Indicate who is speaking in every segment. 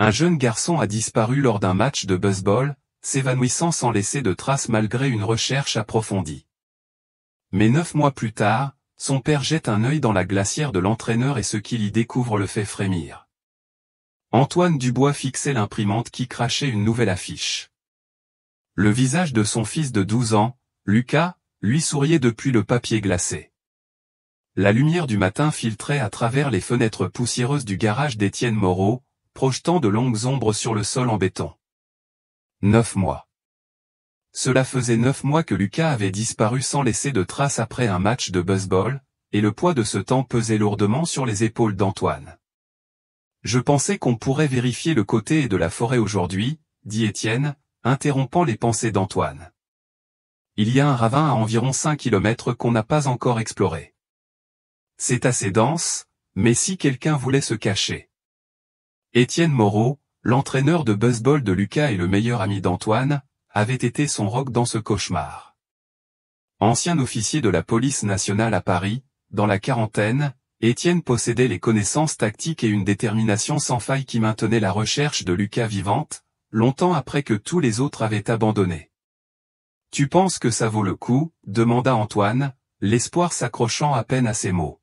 Speaker 1: Un jeune garçon a disparu lors d'un match de baseball, s'évanouissant sans laisser de traces malgré une recherche approfondie. Mais 9 mois plus tard, son père jette un œil dans la glacière de l'entraîneur et ce qu'il y découvre le fait frémir. Antoine Dubois fixait l'imprimante qui crachait une nouvelle affiche. Le visage de son fils de 12 ans, Lucas, lui souriait depuis le papier glacé. La lumière du matin filtrait à travers les fenêtres poussiéreuses du garage d'Étienne Moreau, projetant de longues ombres sur le sol en béton. 9 mois. Cela faisait 9 mois que Lucas avait disparu sans laisser de traces après un match de baseball, et le poids de ce temps pesait lourdement sur les épaules d'Antoine. Je pensais qu'on pourrait vérifier le côté de la forêt aujourd'hui, dit Étienne, interrompant les pensées d'Antoine. Il y a un ravin à environ 5 km qu'on n'a pas encore exploré. C'est assez dense, mais si quelqu'un voulait se cacher. Étienne Moreau, l'entraîneur de baseball de Lucas et le meilleur ami d'Antoine, avait été son roc dans ce cauchemar. Ancien officier de la police nationale à Paris, dans la quarantaine, Étienne possédait les connaissances tactiques et une détermination sans faille qui maintenait la recherche de Lucas vivante, longtemps après que tous les autres avaient abandonné. « Tu penses que ça vaut le coup ?» demanda Antoine, l'espoir s'accrochant à peine à ses mots.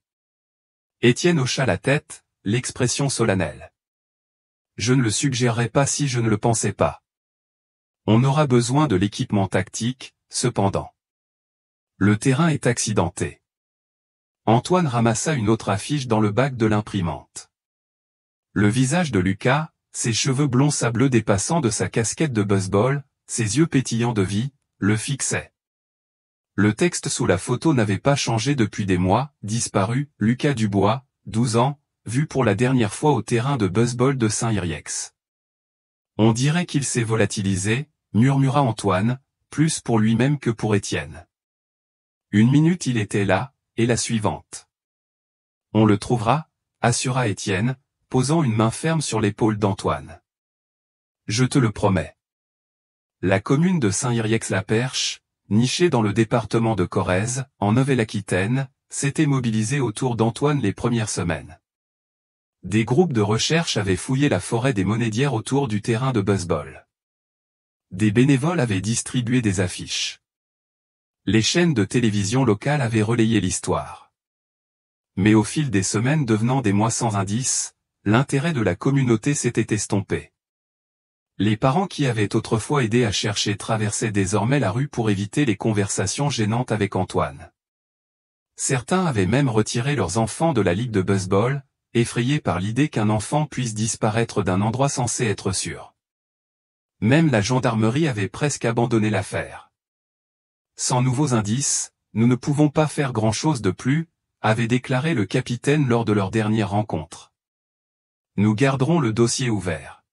Speaker 1: Étienne hocha la tête, l'expression solennelle. « Je ne le suggérerais pas si je ne le pensais pas. On aura besoin de l'équipement tactique, cependant. Le terrain est accidenté. » Antoine ramassa une autre affiche dans le bac de l'imprimante. Le visage de Lucas, ses cheveux blonds sableux dépassant de sa casquette de baseball, ses yeux pétillants de vie, le fixaient. Le texte sous la photo n'avait pas changé depuis des mois, disparu, Lucas Dubois, 12 ans, vu pour la dernière fois au terrain de baseball de Saint-Yrieix. On dirait qu'il s'est volatilisé, murmura Antoine, plus pour lui-même que pour Étienne. Une minute il était là, et la suivante. On le trouvera, assura Étienne, posant une main ferme sur l'épaule d'Antoine. Je te le promets. La commune de Saint-Yrieix-la-Perche, nichée dans le département de Corrèze, en Nouvelle-Aquitaine, s'était mobilisée autour d'Antoine les premières semaines. Des groupes de recherche avaient fouillé la forêt des Monédières autour du terrain de baseball. Des bénévoles avaient distribué des affiches. Les chaînes de télévision locales avaient relayé l'histoire. Mais au fil des semaines devenant des mois sans indice, l'intérêt de la communauté s'était estompé. Les parents qui avaient autrefois aidé à chercher traversaient désormais la rue pour éviter les conversations gênantes avec Antoine. Certains avaient même retiré leurs enfants de la ligue de baseball, effrayés par l'idée qu'un enfant puisse disparaître d'un endroit censé être sûr. Même la gendarmerie avait presque abandonné l'affaire. Sans nouveaux indices, nous ne pouvons pas faire grand-chose de plus, avait déclaré le capitaine lors de leur dernière rencontre. Nous garderons le dossier ouvert.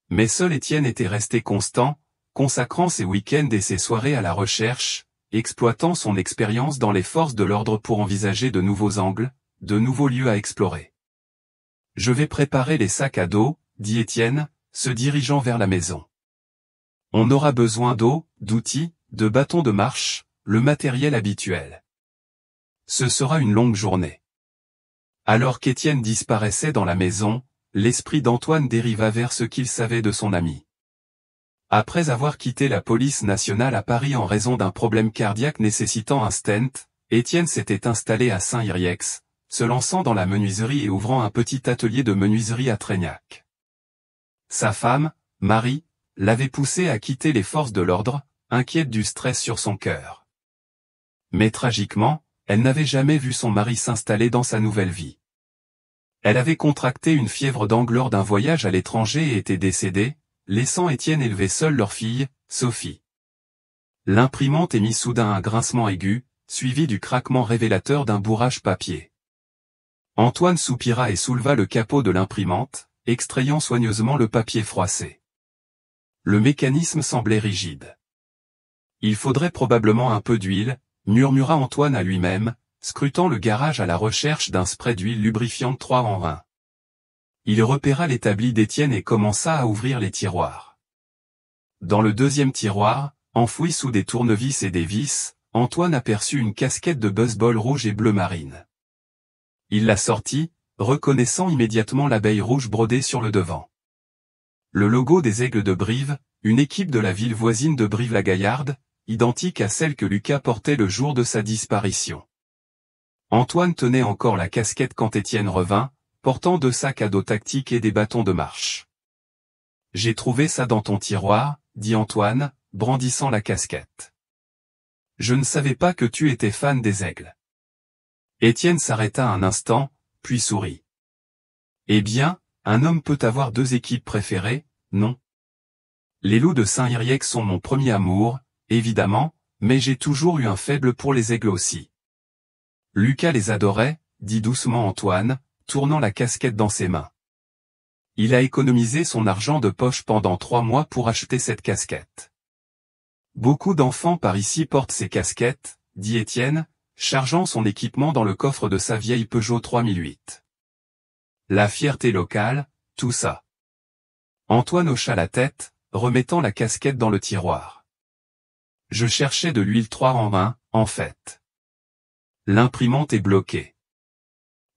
Speaker 1: Mais seul Étienne était resté constant, consacrant ses week-ends et ses soirées à la recherche, exploitant son expérience dans les forces de l'ordre pour envisager de nouveaux angles, de nouveaux lieux à explorer. Je vais préparer les sacs à dos, dit Étienne, se dirigeant vers la maison. On aura besoin d'eau, d'outils, de bâtons de marche, le matériel habituel. Ce sera une longue journée. Alors qu'Étienne disparaissait dans la maison, l'esprit d'Antoine dériva vers ce qu'il savait de son ami. Après avoir quitté la police nationale à Paris en raison d'un problème cardiaque nécessitant un stent, Étienne s'était installé à Saint-Yrieix, se lançant dans la menuiserie et ouvrant un petit atelier de menuiserie à Traignac. Sa femme, Marie, l'avait poussé à quitter les forces de l'ordre, inquiète du stress sur son cœur. Mais tragiquement, elle n'avait jamais vu son mari s'installer dans sa nouvelle vie. Elle avait contracté une fièvre dengue lors d'un voyage à l'étranger et était décédée, laissant Étienne élever seule leur fille, Sophie. L'imprimante émit soudain un grincement aigu, suivi du craquement révélateur d'un bourrage papier. Antoine soupira et souleva le capot de l'imprimante, extrayant soigneusement le papier froissé. Le mécanisme semblait rigide. Il faudrait probablement un peu d'huile, murmura Antoine à lui-même, scrutant le garage à la recherche d'un spray d'huile lubrifiante 3 en 1. Il repéra l'établi d'Étienne et commença à ouvrir les tiroirs. Dans le deuxième tiroir, enfoui sous des tournevis et des vis, Antoine aperçut une casquette de baseball rouge et bleu marine. Il la sortit, reconnaissant immédiatement l'abeille rouge brodée sur le devant. Le logo des Aigles de Brive, une équipe de la ville voisine de Brive-la-Gaillarde, identique à celle que Lucas portait le jour de sa disparition. Antoine tenait encore la casquette quand Étienne revint, portant 2 sacs à dos tactiques et des bâtons de marche. « J'ai trouvé ça dans ton tiroir », dit Antoine, brandissant la casquette. « Je ne savais pas que tu étais fan des Aigles. » Étienne s'arrêta un instant, puis sourit. « Eh bien, un homme peut avoir 2 équipes préférées, non ? Les Loups de Saint-Yrieix sont mon premier amour, évidemment, mais j'ai toujours eu un faible pour les Aigles aussi. » Lucas les adorait, dit doucement Antoine, tournant la casquette dans ses mains. Il a économisé son argent de poche pendant 3 mois pour acheter cette casquette. Beaucoup d'enfants par ici portent ces casquettes, dit Étienne, chargeant son équipement dans le coffre de sa vieille Peugeot 3008. La fierté locale, tout ça. Antoine hocha la tête, remettant la casquette dans le tiroir. Je cherchais de l'huile 3 en 1, en fait. L'imprimante est bloquée.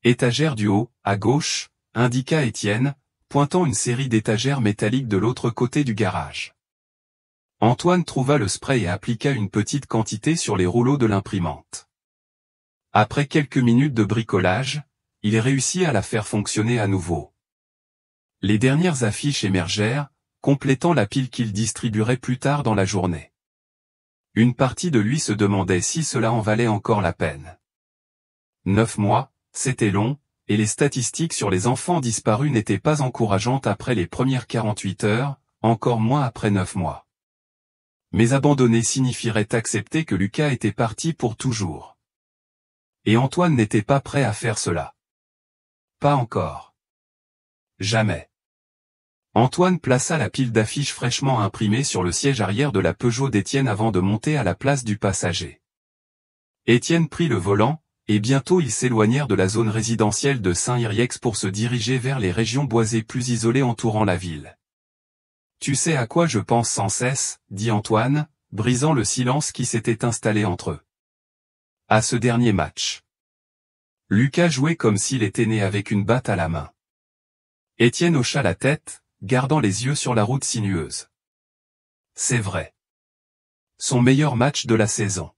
Speaker 1: Étagère du haut, à gauche, indiqua Étienne, pointant une série d'étagères métalliques de l'autre côté du garage. Antoine trouva le spray et appliqua une petite quantité sur les rouleaux de l'imprimante. Après quelques minutes de bricolage, il réussit à la faire fonctionner à nouveau. Les dernières affiches émergèrent, complétant la pile qu'il distribuerait plus tard dans la journée. Une partie de lui se demandait si cela en valait encore la peine. 9 mois, c'était long, et les statistiques sur les enfants disparus n'étaient pas encourageantes après les premières 48 heures, encore moins après 9 mois. Mais abandonner signifierait accepter que Lucas était parti pour toujours. Et Antoine n'était pas prêt à faire cela. Pas encore. Jamais. Antoine plaça la pile d'affiches fraîchement imprimées sur le siège arrière de la Peugeot d'Étienne avant de monter à la place du passager. Étienne prit le volant, et bientôt ils s'éloignèrent de la zone résidentielle de Saint-Yrieix pour se diriger vers les régions boisées plus isolées entourant la ville. « Tu sais à quoi je pense sans cesse », dit Antoine, brisant le silence qui s'était installé entre eux. À ce dernier match. Lucas jouait comme s'il était né avec une batte à la main. Étienne hocha la tête, gardant les yeux sur la route sinueuse. C'est vrai. Son meilleur match de la saison.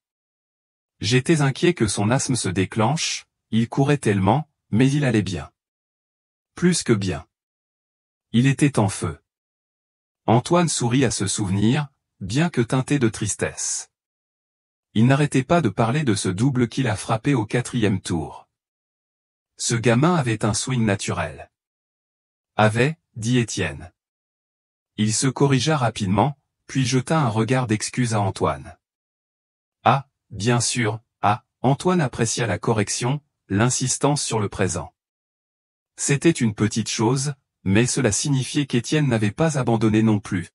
Speaker 1: J'étais inquiet que son asthme se déclenche, il courait tellement, mais il allait bien. Plus que bien. Il était en feu. Antoine sourit à ce souvenir, bien que teinté de tristesse. Il n'arrêtait pas de parler de ce double qu'il a frappé au 4e tour. Ce gamin avait un swing naturel. Avait, dit Étienne. Il se corrigea rapidement, puis jeta un regard d'excuse à Antoine. Ah, bien sûr, Antoine apprécia la correction, l'insistance sur le présent. C'était une petite chose, mais cela signifiait qu'Étienne n'avait pas abandonné non plus.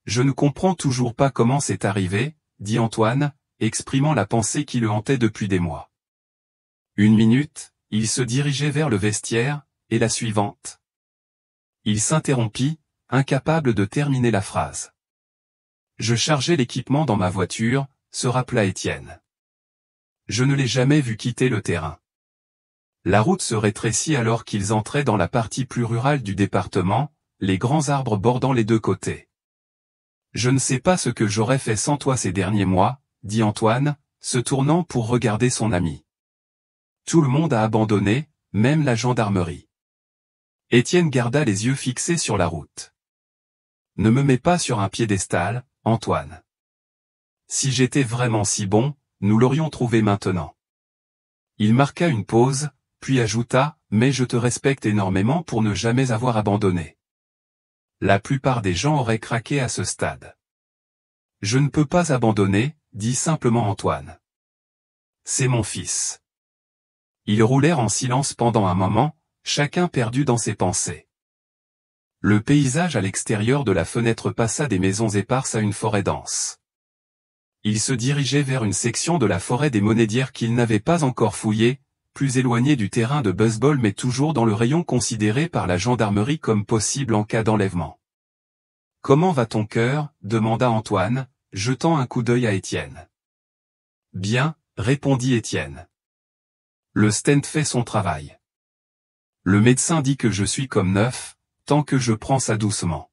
Speaker 1: Je ne comprends toujours pas comment c'est arrivé, dit Antoine, exprimant la pensée qui le hantait depuis des mois. Une minute, il se dirigeait vers le vestiaire, et la suivante. Il s'interrompit, incapable de terminer la phrase. Je chargeais l'équipement dans ma voiture, se rappela Étienne. Je ne l'ai jamais vu quitter le terrain. La route se rétrécit alors qu'ils entraient dans la partie plus rurale du département, les grands arbres bordant les 2 côtés. Je ne sais pas ce que j'aurais fait sans toi ces derniers mois, dit Antoine, se tournant pour regarder son ami. Tout le monde a abandonné, même la gendarmerie. Étienne garda les yeux fixés sur la route. Ne me mets pas sur un piédestal, Antoine. Si j'étais vraiment si bon, nous l'aurions trouvé maintenant. Il marqua une pause, puis ajouta, mais je te respecte énormément pour ne jamais avoir abandonné. La plupart des gens auraient craqué à ce stade. Je ne peux pas abandonner, dit simplement Antoine. C'est mon fils. Ils roulèrent en silence pendant un moment, chacun perdu dans ses pensées. Le paysage à l'extérieur de la fenêtre passa des maisons éparses à une forêt dense. Il se dirigeait vers une section de la forêt des Monédières qu'il n'avait pas encore fouillée, plus éloignée du terrain de baseball mais toujours dans le rayon considéré par la gendarmerie comme possible en cas d'enlèvement. « Comment va ton cœur » demanda Antoine, jetant un coup d'œil à Étienne. « Bien » répondit Étienne. « Le stent fait son travail. Le médecin dit que je suis comme neuf, tant que je prends ça doucement.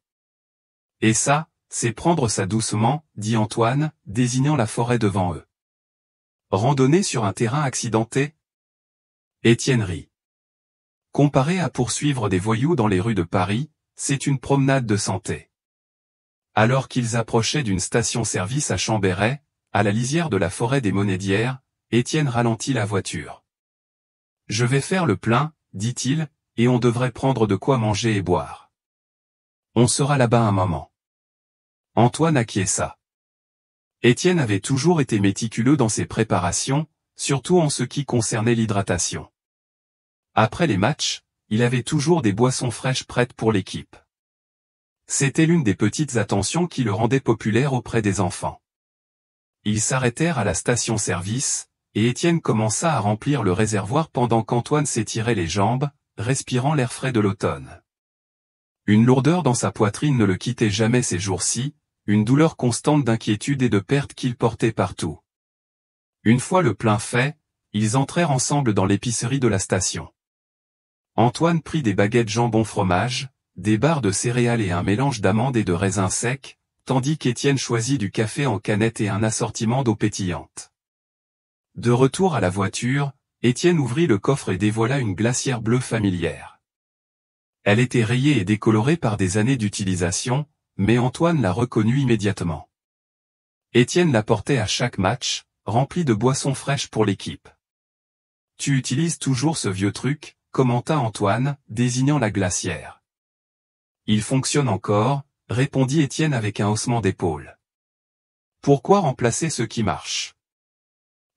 Speaker 1: Et ça, c'est prendre ça doucement, dit Antoine, désignant la forêt devant eux. Randonnée sur un terrain accidenté? Étienne rit. Comparé à poursuivre des voyous dans les rues de Paris, c'est une promenade de santé. Alors qu'ils approchaient d'une station-service à Chambéret, à la lisière de la forêt des Monédières, Étienne ralentit la voiture. Je vais faire le plein, dit-il, et on devrait prendre de quoi manger et boire. On sera là-bas un moment. Antoine acquiesça. Étienne avait toujours été méticuleux dans ses préparations, surtout en ce qui concernait l'hydratation. Après les matchs, il avait toujours des boissons fraîches prêtes pour l'équipe. C'était l'une des petites attentions qui le rendait populaire auprès des enfants. Ils s'arrêtèrent à la station-service, et Étienne commença à remplir le réservoir pendant qu'Antoine s'étirait les jambes, respirant l'air frais de l'automne. Une lourdeur dans sa poitrine ne le quittait jamais ces jours-ci, une douleur constante d'inquiétude et de perte qu'il portait partout. Une fois le plein fait, ils entrèrent ensemble dans l'épicerie de la station. Antoine prit des baguettes jambon-fromage, des barres de céréales et un mélange d'amandes et de raisins secs, tandis qu'Étienne choisit du café en canette et un assortiment d'eau pétillante. De retour à la voiture, Étienne ouvrit le coffre et dévoila une glacière bleue familière. Elle était rayée et décolorée par des années d'utilisation, mais Antoine la reconnut immédiatement. Étienne la portait à chaque match, remplie de boissons fraîches pour l'équipe. « Tu utilises toujours ce vieux truc ?» commenta Antoine, désignant la glacière. « Il fonctionne encore », répondit Étienne avec un haussement d'épaule. « Pourquoi remplacer ce qui marche ?»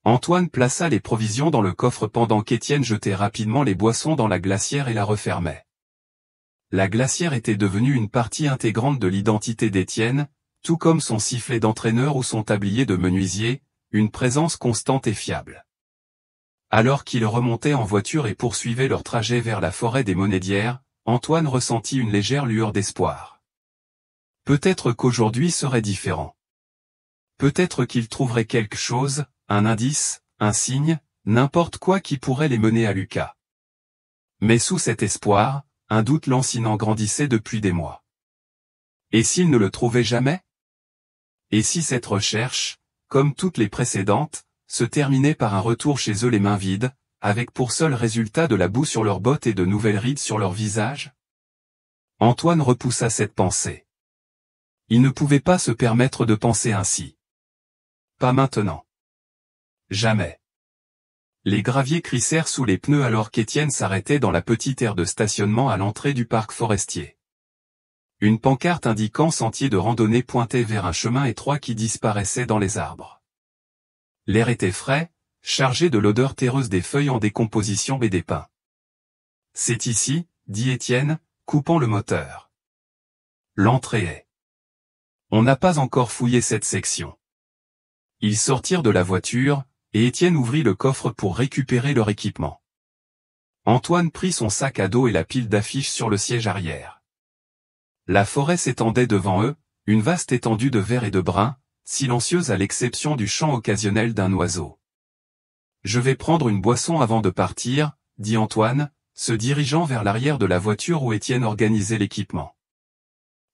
Speaker 1: Antoine plaça les provisions dans le coffre pendant qu'Étienne jetait rapidement les boissons dans la glacière et la refermait. La glacière était devenue une partie intégrante de l'identité d'Étienne, tout comme son sifflet d'entraîneur ou son tablier de menuisier, une présence constante et fiable. Alors qu'ils remontaient en voiture et poursuivaient leur trajet vers la forêt des Monédières, Antoine ressentit une légère lueur d'espoir. Peut-être qu'aujourd'hui serait différent. Peut-être qu'il trouverait quelque chose, un indice, un signe, n'importe quoi qui pourrait les mener à Lucas. Mais sous cet espoir, un doute lancinant grandissait depuis des mois. Et s'il ne le trouvait jamais? Et si cette recherche, comme toutes les précédentes, se terminait par un retour chez eux les mains vides, avec pour seul résultat de la boue sur leurs bottes et de nouvelles rides sur leur visage? Antoine repoussa cette pensée. Il ne pouvait pas se permettre de penser ainsi. Pas maintenant. Jamais. Les graviers crissèrent sous les pneus alors qu'Étienne s'arrêtait dans la petite aire de stationnement à l'entrée du parc forestier. Une pancarte indiquant sentier de randonnée pointait vers un chemin étroit qui disparaissait dans les arbres. L'air était frais, chargé de l'odeur terreuse des feuilles en décomposition et des pins. « C'est ici, » dit Étienne, coupant le moteur. L'entrée est. On n'a pas encore fouillé cette section. Ils sortirent de la voiture, et Étienne ouvrit le coffre pour récupérer leur équipement. Antoine prit son sac à dos et la pile d'affiches sur le siège arrière. La forêt s'étendait devant eux, une vaste étendue de vert et de brun, silencieuse à l'exception du chant occasionnel d'un oiseau. « Je vais prendre une boisson avant de partir », dit Antoine, se dirigeant vers l'arrière de la voiture où Étienne organisait l'équipement.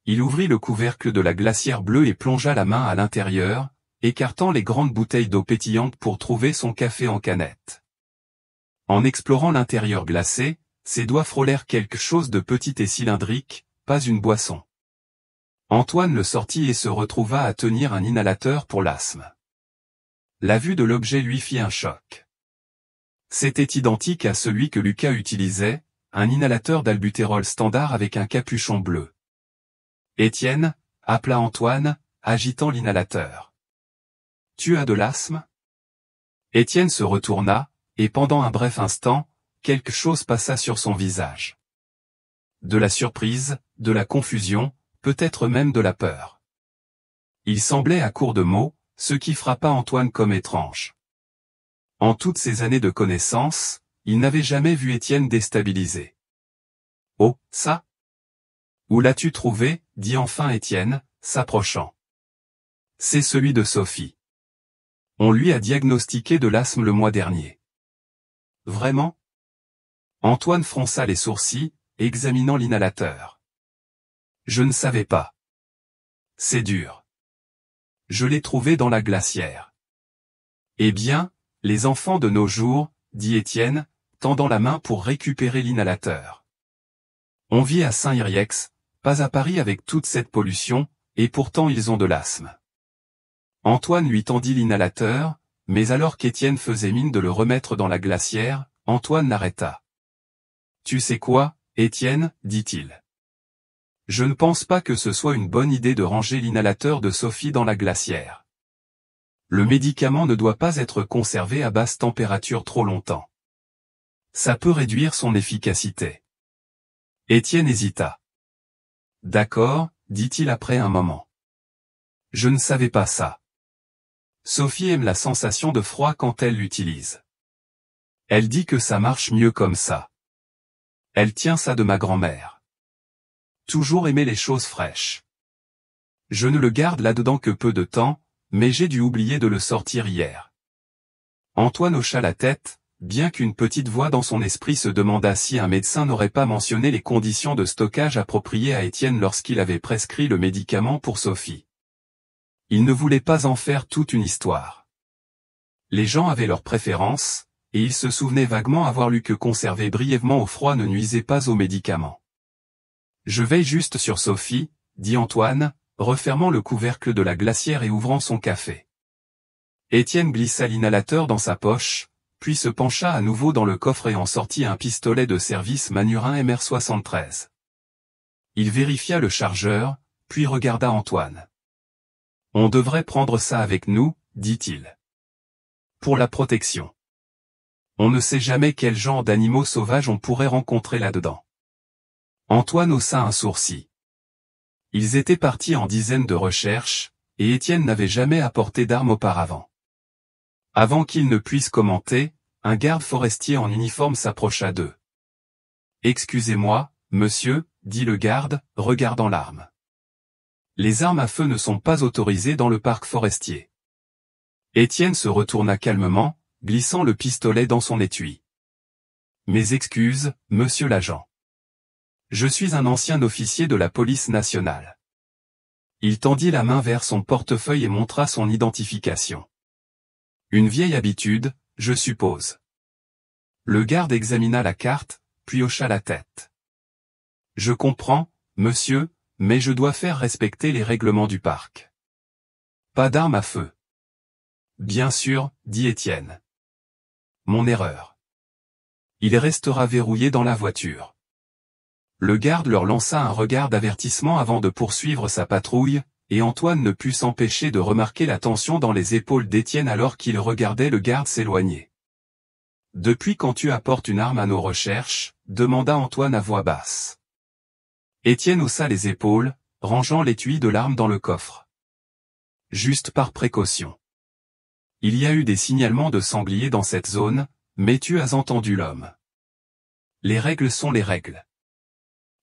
Speaker 1: Il ouvrit le couvercle de la glacière bleue et plongea la main à l'intérieur, écartant les grandes bouteilles d'eau pétillante pour trouver son café en canette. En explorant l'intérieur glacé, ses doigts frôlèrent quelque chose de petit et cylindrique, pas une boisson. Antoine le sortit et se retrouva à tenir un inhalateur pour l'asthme. La vue de l'objet lui fit un choc. C'était identique à celui que Lucas utilisait, un inhalateur d'albutérol standard avec un capuchon bleu. « Étienne » appela Antoine, agitant l'inhalateur. « Tu as de l'asthme » Étienne se retourna, et pendant un bref instant, quelque chose passa sur son visage. De la surprise, de la confusion, peut-être même de la peur. Il semblait à court de mots, ce qui frappa Antoine comme étrange. En toutes ces années de connaissance, il n'avait jamais vu Étienne déstabilisé. « Oh, ça ? Où l'as-tu trouvé ?» dit enfin Étienne, s'approchant. « C'est celui de Sophie. On lui a diagnostiqué de l'asthme le mois dernier. »« Vraiment ?» Antoine fronça les sourcils, examinant l'inhalateur. « Je ne savais pas. C'est dur. Je l'ai trouvé dans la glacière. Eh bien, les enfants de nos jours, dit Étienne, tendant la main pour récupérer l'inhalateur. On vit à Saint-Yrieix, pas à Paris avec toute cette pollution, et pourtant ils ont de l'asthme. Antoine lui tendit l'inhalateur, mais alors qu'Étienne faisait mine de le remettre dans la glacière, Antoine l'arrêta. Tu sais quoi, Étienne, dit-il. Je ne pense pas que ce soit une bonne idée de ranger l'inhalateur de Sophie dans la glacière. Le médicament ne doit pas être conservé à basse température trop longtemps. Ça peut réduire son efficacité. Étienne hésita. D'accord, dit-il après un moment. Je ne savais pas ça. Sophie aime la sensation de froid quand elle l'utilise. Elle dit que ça marche mieux comme ça. Elle tient ça de ma grand-mère. Toujours aimer les choses fraîches. Je ne le garde là-dedans que peu de temps, mais j'ai dû oublier de le sortir hier. Antoine hocha la tête, bien qu'une petite voix dans son esprit se demanda si un médecin n'aurait pas mentionné les conditions de stockage appropriées à Étienne lorsqu'il avait prescrit le médicament pour Sophie. Il ne voulait pas en faire toute une histoire. Les gens avaient leurs préférences, et il se souvenait vaguement avoir lu que conserver brièvement au froid ne nuisait pas aux médicaments. Je veille juste sur Sophie, dit Antoine, refermant le couvercle de la glacière et ouvrant son café. Étienne glissa l'inhalateur dans sa poche, puis se pencha à nouveau dans le coffre et en sortit un pistolet de service Manurin MR73. Il vérifia le chargeur, puis regarda Antoine. On devrait prendre ça avec nous, dit-il. Pour la protection. On ne sait jamais quel genre d'animaux sauvages on pourrait rencontrer là-dedans. Antoine haussa un sourcil. Ils étaient partis en dizaines de recherches, et Étienne n'avait jamais apporté d'armes auparavant. Avant qu'il ne puisse commenter, un garde forestier en uniforme s'approcha d'eux. « Excusez-moi, monsieur, dit le garde, regardant l'arme. Les armes à feu ne sont pas autorisées dans le parc forestier. » Étienne se retourna calmement, glissant le pistolet dans son étui. « Mes excuses, monsieur l'agent. Je suis un ancien officier de la police nationale. » Il tendit la main vers son portefeuille et montra son identification. « Une vieille habitude, je suppose. » Le garde examina la carte, puis hocha la tête. « Je comprends, monsieur, mais je dois faire respecter les règlements du parc. » « Pas d'armes à feu. »« Bien sûr, dit Étienne. »« Mon erreur. » Il restera verrouillé dans la voiture. Le garde leur lança un regard d'avertissement avant de poursuivre sa patrouille, et Antoine ne put s'empêcher de remarquer la tension dans les épaules d'Étienne alors qu'il regardait le garde s'éloigner. « Depuis quand tu apportes une arme à nos recherches ?» demanda Antoine à voix basse. Étienne haussa les épaules, rangeant l'étui de l'arme dans le coffre. « Juste par précaution. Il y a eu des signalements de sangliers dans cette zone, mais tu as entendu l'homme. Les règles sont les règles. »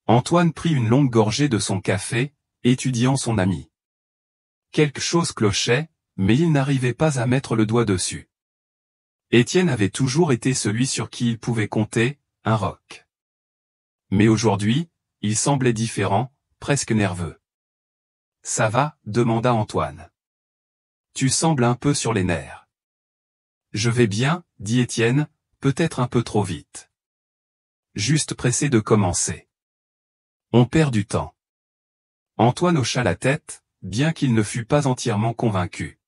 Speaker 1: Antoine prit une longue gorgée de son café, étudiant son ami. Quelque chose clochait, mais il n'arrivait pas à mettre le doigt dessus. Étienne avait toujours été celui sur qui il pouvait compter, un roc. Mais aujourd'hui, il semblait différent, presque nerveux. « Ça va ?» demanda Antoine. « Tu sembles un peu sur les nerfs. »« Je vais bien, » dit Étienne, peut-être un peu trop vite. Juste pressé de commencer. On perd du temps. Antoine hocha la tête, bien qu'il ne fût pas entièrement convaincu.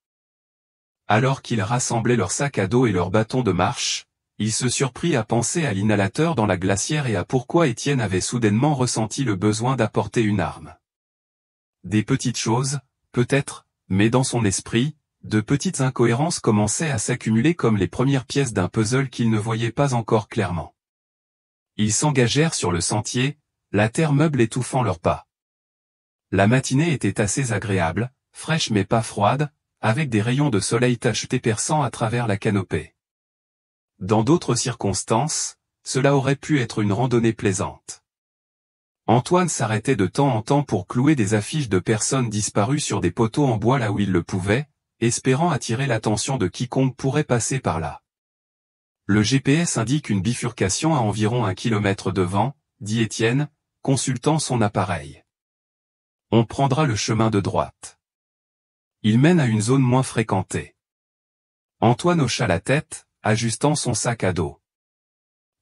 Speaker 1: Alors qu'ils rassemblaient leurs sacs à dos et leurs bâtons de marche, il se surprit à penser à l'inhalateur dans la glacière et à pourquoi Étienne avait soudainement ressenti le besoin d'apporter une arme. Des petites choses, peut-être, mais dans son esprit, de petites incohérences commençaient à s'accumuler comme les premières pièces d'un puzzle qu'il ne voyait pas encore clairement. Ils s'engagèrent sur le sentier, la terre meuble étouffant leurs pas. La matinée était assez agréable, fraîche mais pas froide, avec des rayons de soleil tachetés perçant à travers la canopée. Dans d'autres circonstances, cela aurait pu être une randonnée plaisante. Antoine s'arrêtait de temps en temps pour clouer des affiches de personnes disparues sur des poteaux en bois là où il le pouvait, espérant attirer l'attention de quiconque pourrait passer par là. Le GPS indique une bifurcation à environ 1 kilomètre devant, dit Étienne, consultant son appareil. On prendra le chemin de droite. Il mène à une zone moins fréquentée. Antoine hocha la tête, ajustant son sac à dos.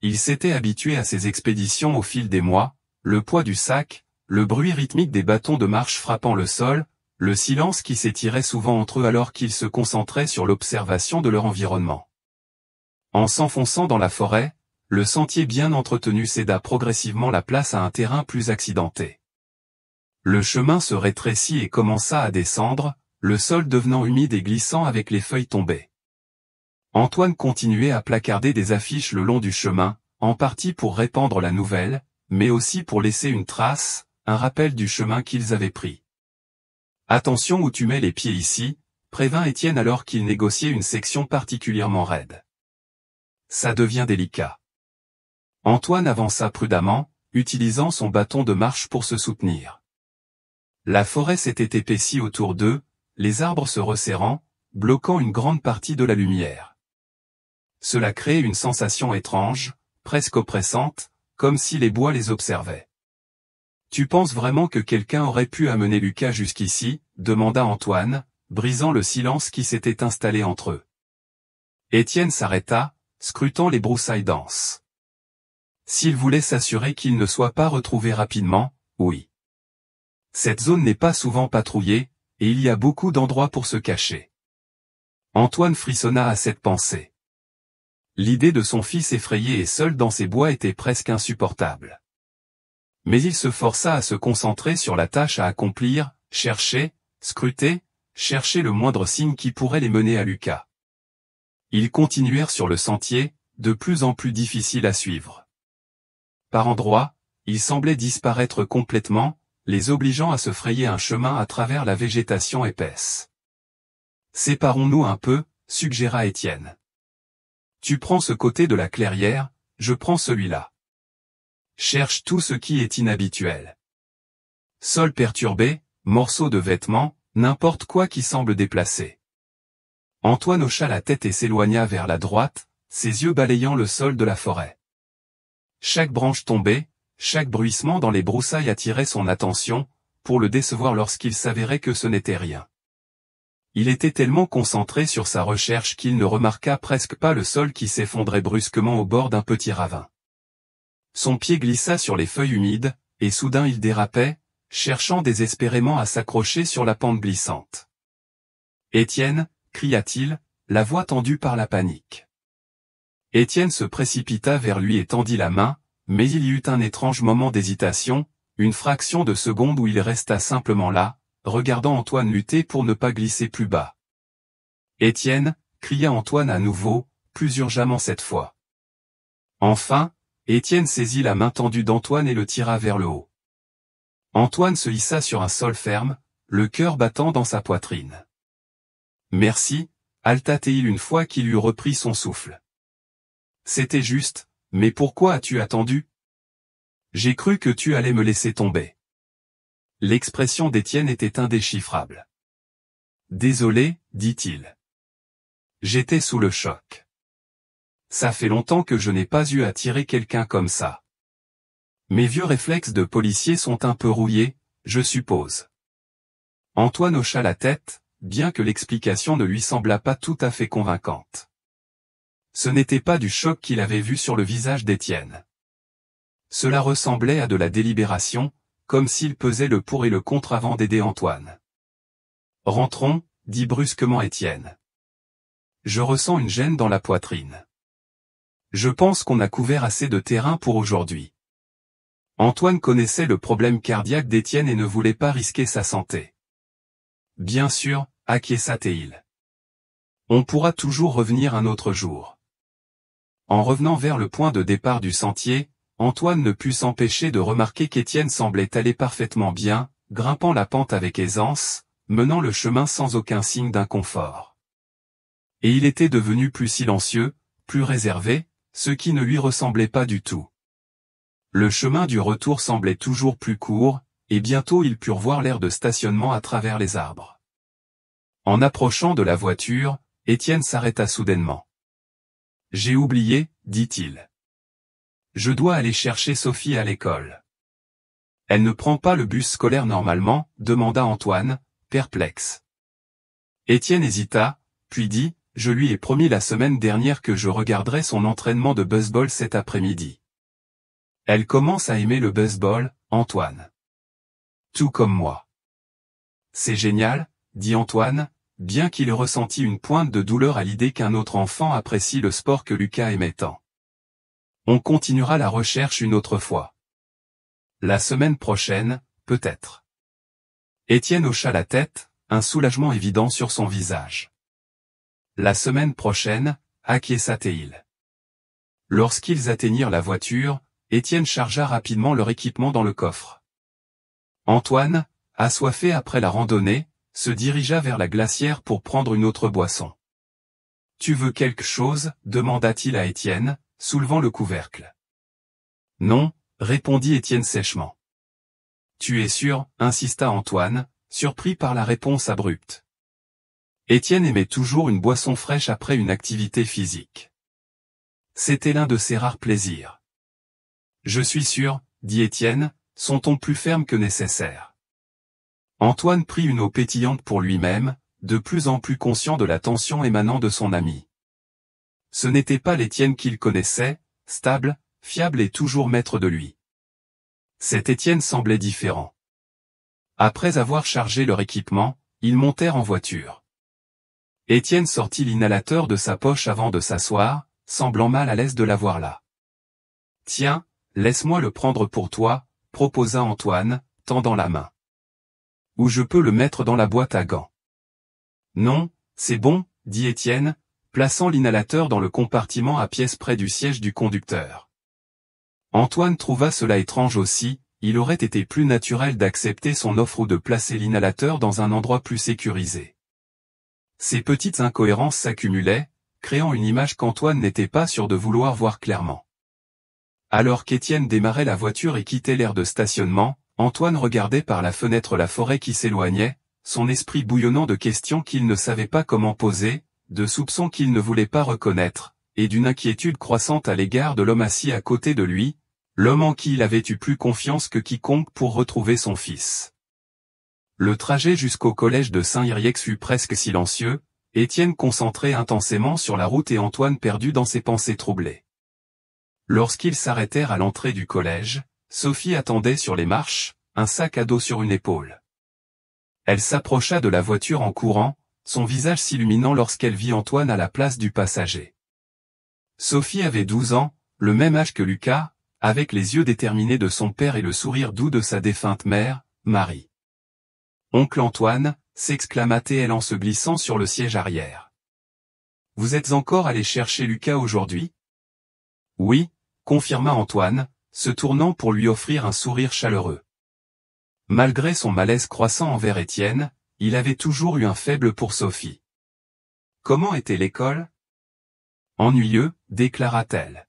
Speaker 1: Il s'était habitué à ces expéditions au fil des mois, le poids du sac, le bruit rythmique des bâtons de marche frappant le sol, le silence qui s'étirait souvent entre eux alors qu'ils se concentraient sur l'observation de leur environnement. En s'enfonçant dans la forêt, le sentier bien entretenu céda progressivement la place à un terrain plus accidenté. Le chemin se rétrécit et commença à descendre, le sol devenant humide et glissant avec les feuilles tombées. Antoine continuait à placarder des affiches le long du chemin, en partie pour répandre la nouvelle, mais aussi pour laisser une trace, un rappel du chemin qu'ils avaient pris. « Attention où tu mets les pieds ici », prévint Étienne alors qu'il négociait une section particulièrement raide. « Ça devient délicat. » Antoine avança prudemment, utilisant son bâton de marche pour se soutenir. La forêt s'était épaissie autour d'eux, les arbres se resserrant, bloquant une grande partie de la lumière. Cela créait une sensation étrange, presque oppressante, comme si les bois les observaient. « Tu penses vraiment que quelqu'un aurait pu amener Lucas jusqu'ici » demanda Antoine, brisant le silence qui s'était installé entre eux. Étienne s'arrêta, scrutant les broussailles denses. S'il voulait s'assurer qu'il ne soit pas retrouvé rapidement, oui. Cette zone n'est pas souvent patrouillée, et il y a beaucoup d'endroits pour se cacher. Antoine frissonna à cette pensée. L'idée de son fils effrayé et seul dans ces bois était presque insupportable. Mais il se força à se concentrer sur la tâche à accomplir, chercher, scruter, chercher le moindre signe qui pourrait les mener à Lucas. Ils continuèrent sur le sentier, de plus en plus difficile à suivre. Par endroits, il semblait disparaître complètement, les obligeant à se frayer un chemin à travers la végétation épaisse. « Séparons-nous un peu » suggéra Étienne. « Tu prends ce côté de la clairière, je prends celui-là. Cherche tout ce qui est inhabituel. Sol perturbé, morceaux de vêtements, n'importe quoi qui semble déplacé. » Antoine hocha la tête et s'éloigna vers la droite, ses yeux balayant le sol de la forêt. Chaque branche tombée, chaque bruissement dans les broussailles attirait son attention, pour le décevoir lorsqu'il s'avérait que ce n'était rien. Il était tellement concentré sur sa recherche qu'il ne remarqua presque pas le sol qui s'effondrait brusquement au bord d'un petit ravin. Son pied glissa sur les feuilles humides, et soudain il dérapait, cherchant désespérément à s'accrocher sur la pente glissante. « Étienne » cria-t-il, la voix tendue par la panique. Étienne se précipita vers lui et tendit la main, mais il y eut un étrange moment d'hésitation, une fraction de seconde où il resta simplement là, regardant Antoine lutter pour ne pas glisser plus bas. « Étienne » cria Antoine à nouveau, plus urgemment cette fois. Enfin, Étienne saisit la main tendue d'Antoine et le tira vers le haut. Antoine se hissa sur un sol ferme, le cœur battant dans sa poitrine. « Merci » halta-t-il une fois qu'il eut repris son souffle. C'était juste, mais pourquoi as-tu attendu? J'ai cru que tu allais me laisser tomber. L'expression d'Étienne était indéchiffrable. Désolé, dit-il. J'étais sous le choc. Ça fait longtemps que je n'ai pas eu à tirer quelqu'un comme ça. Mes vieux réflexes de policier sont un peu rouillés, je suppose. Antoine hocha la tête, bien que l'explication ne lui semblât pas tout à fait convaincante. Ce n'était pas du choc qu'il avait vu sur le visage d'Étienne. Cela ressemblait à de la délibération, comme s'il pesait le pour et le contre avant d'aider Antoine. « Rentrons » dit brusquement Étienne. « Je ressens une gêne dans la poitrine. Je pense qu'on a couvert assez de terrain pour aujourd'hui. » Antoine connaissait le problème cardiaque d'Étienne et ne voulait pas risquer sa santé. « Bien sûr » acquiesça-t-il. « On pourra toujours revenir un autre jour. » En revenant vers le point de départ du sentier, Antoine ne put s'empêcher de remarquer qu'Étienne semblait aller parfaitement bien, grimpant la pente avec aisance, menant le chemin sans aucun signe d'inconfort. Et il était devenu plus silencieux, plus réservé, ce qui ne lui ressemblait pas du tout. Le chemin du retour semblait toujours plus court, et bientôt ils purent voir l'aire de stationnement à travers les arbres. En approchant de la voiture, Étienne s'arrêta soudainement. « J'ai oublié » dit-il. « Je dois aller chercher Sophie à l'école. » Elle ne prend pas le bus scolaire normalement, demanda Antoine, perplexe. Étienne hésita, puis dit, je lui ai promis la semaine dernière que je regarderais son entraînement de baseball cet après-midi. Elle commence à aimer le baseball, Antoine. Tout comme moi. C'est génial, dit Antoine, bien qu'il ressentit une pointe de douleur à l'idée qu'un autre enfant apprécie le sport que Lucas aimait tant. On continuera la recherche une autre fois. La semaine prochaine, peut-être. Étienne hocha la tête, un soulagement évident sur son visage. La semaine prochaine, acquiesça-t-il. Lorsqu'ils atteignirent la voiture, Étienne chargea rapidement leur équipement dans le coffre. Antoine, assoiffé après la randonnée, se dirigea vers la glacière pour prendre une autre boisson. « Tu veux quelque chose ?» demanda-t-il à Étienne, soulevant le couvercle. « Non », répondit Étienne sèchement. « Tu es sûr ?» insista Antoine, surpris par la réponse abrupte. Étienne aimait toujours une boisson fraîche après une activité physique. C'était l'un de ses rares plaisirs. « Je suis sûr », dit Étienne, son ton plus ferme que nécessaire. Antoine prit une eau pétillante pour lui-même, de plus en plus conscient de la tension émanant de son ami. Ce n'était pas l'Étienne qu'il connaissait, stable, fiable et toujours maître de lui. Cet Étienne semblait différent. Après avoir chargé leur équipement, ils montèrent en voiture. Étienne sortit l'inhalateur de sa poche avant de s'asseoir, semblant mal à l'aise de l'avoir là. « Tiens, laisse-moi le prendre pour toi », proposa Antoine, tendant la main. « Ou je peux le mettre dans la boîte à gants. »« Non, c'est bon, » dit Étienne, plaçant l'inhalateur dans le compartiment à pièces près du siège du conducteur. Antoine trouva cela étrange aussi, il aurait été plus naturel d'accepter son offre ou de placer l'inhalateur dans un endroit plus sécurisé. Ces petites incohérences s'accumulaient, créant une image qu'Antoine n'était pas sûr de vouloir voir clairement. Alors qu'Étienne démarrait la voiture et quittait l'aire de stationnement, Antoine regardait par la fenêtre la forêt qui s'éloignait, son esprit bouillonnant de questions qu'il ne savait pas comment poser, de soupçons qu'il ne voulait pas reconnaître, et d'une inquiétude croissante à l'égard de l'homme assis à côté de lui, l'homme en qui il avait eu plus confiance que quiconque pour retrouver son fils. Le trajet jusqu'au collège de Saint-Yrieix fut presque silencieux, Étienne concentré intensément sur la route et Antoine perdu dans ses pensées troublées. Lorsqu'ils s'arrêtèrent à l'entrée du collège, Sophie attendait sur les marches, un sac à dos sur une épaule. Elle s'approcha de la voiture en courant, son visage s'illuminant lorsqu'elle vit Antoine à la place du passager. Sophie avait 12 ans, le même âge que Lucas, avec les yeux déterminés de son père et le sourire doux de sa défunte mère, Marie. « Oncle Antoine » s'exclama-t-elle en se glissant sur le siège arrière. « Vous êtes encore allé chercher Lucas aujourd'hui ?» « Oui », confirma Antoine, se tournant pour lui offrir un sourire chaleureux. Malgré son malaise croissant envers Étienne, il avait toujours eu un faible pour Sophie. « Comment était l'école ?»« Ennuyeux », déclara-t-elle.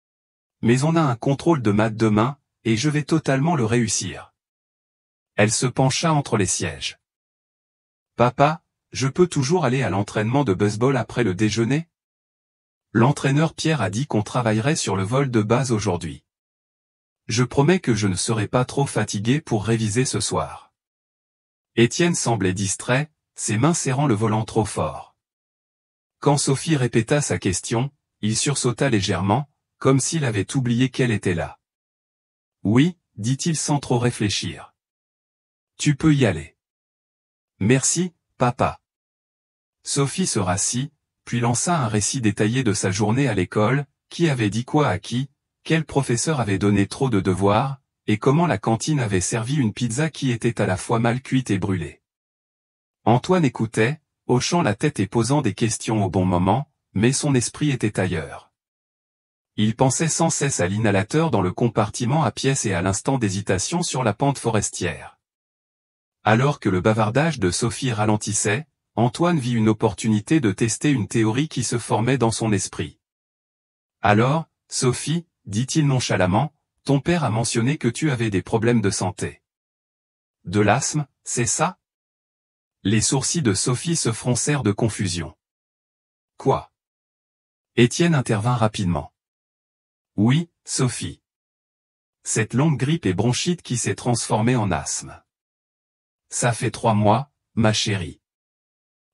Speaker 1: « Mais on a un contrôle de maths demain, et je vais totalement le réussir. » Elle se pencha entre les sièges. « Papa, je peux toujours aller à l'entraînement de baseball après le déjeuner ? L'entraîneur Pierre a dit qu'on travaillerait sur le vol de base aujourd'hui. Je promets que je ne serai pas trop fatigué pour réviser ce soir. » Étienne semblait distrait, ses mains serrant le volant trop fort. Quand Sophie répéta sa question, il sursauta légèrement, comme s'il avait oublié qu'elle était là. « Oui », dit-il sans trop réfléchir. « Tu peux y aller. »« Merci, papa. » Sophie se rassit, puis lança un récit détaillé de sa journée à l'école, qui avait dit quoi à qui, quel professeur avait donné trop de devoirs, et comment la cantine avait servi une pizza qui était à la fois mal cuite et brûlée. Antoine écoutait, hochant la tête et posant des questions au bon moment, mais son esprit était ailleurs. Il pensait sans cesse à l'inhalateur dans le compartiment à pièces et à l'instant d'hésitation sur la pente forestière. Alors que le bavardage de Sophie ralentissait, Antoine vit une opportunité de tester une théorie qui se formait dans son esprit. « Alors, Sophie, » dit-il nonchalamment, « ton père a mentionné que tu avais des problèmes de santé. »« De l'asthme, c'est ça ?» Les sourcils de Sophie se froncèrent de confusion. « Quoi ?» Étienne intervint rapidement. « Oui, Sophie. Cette longue grippe et bronchite qui s'est transformée en asthme. Ça fait 3 mois, ma chérie.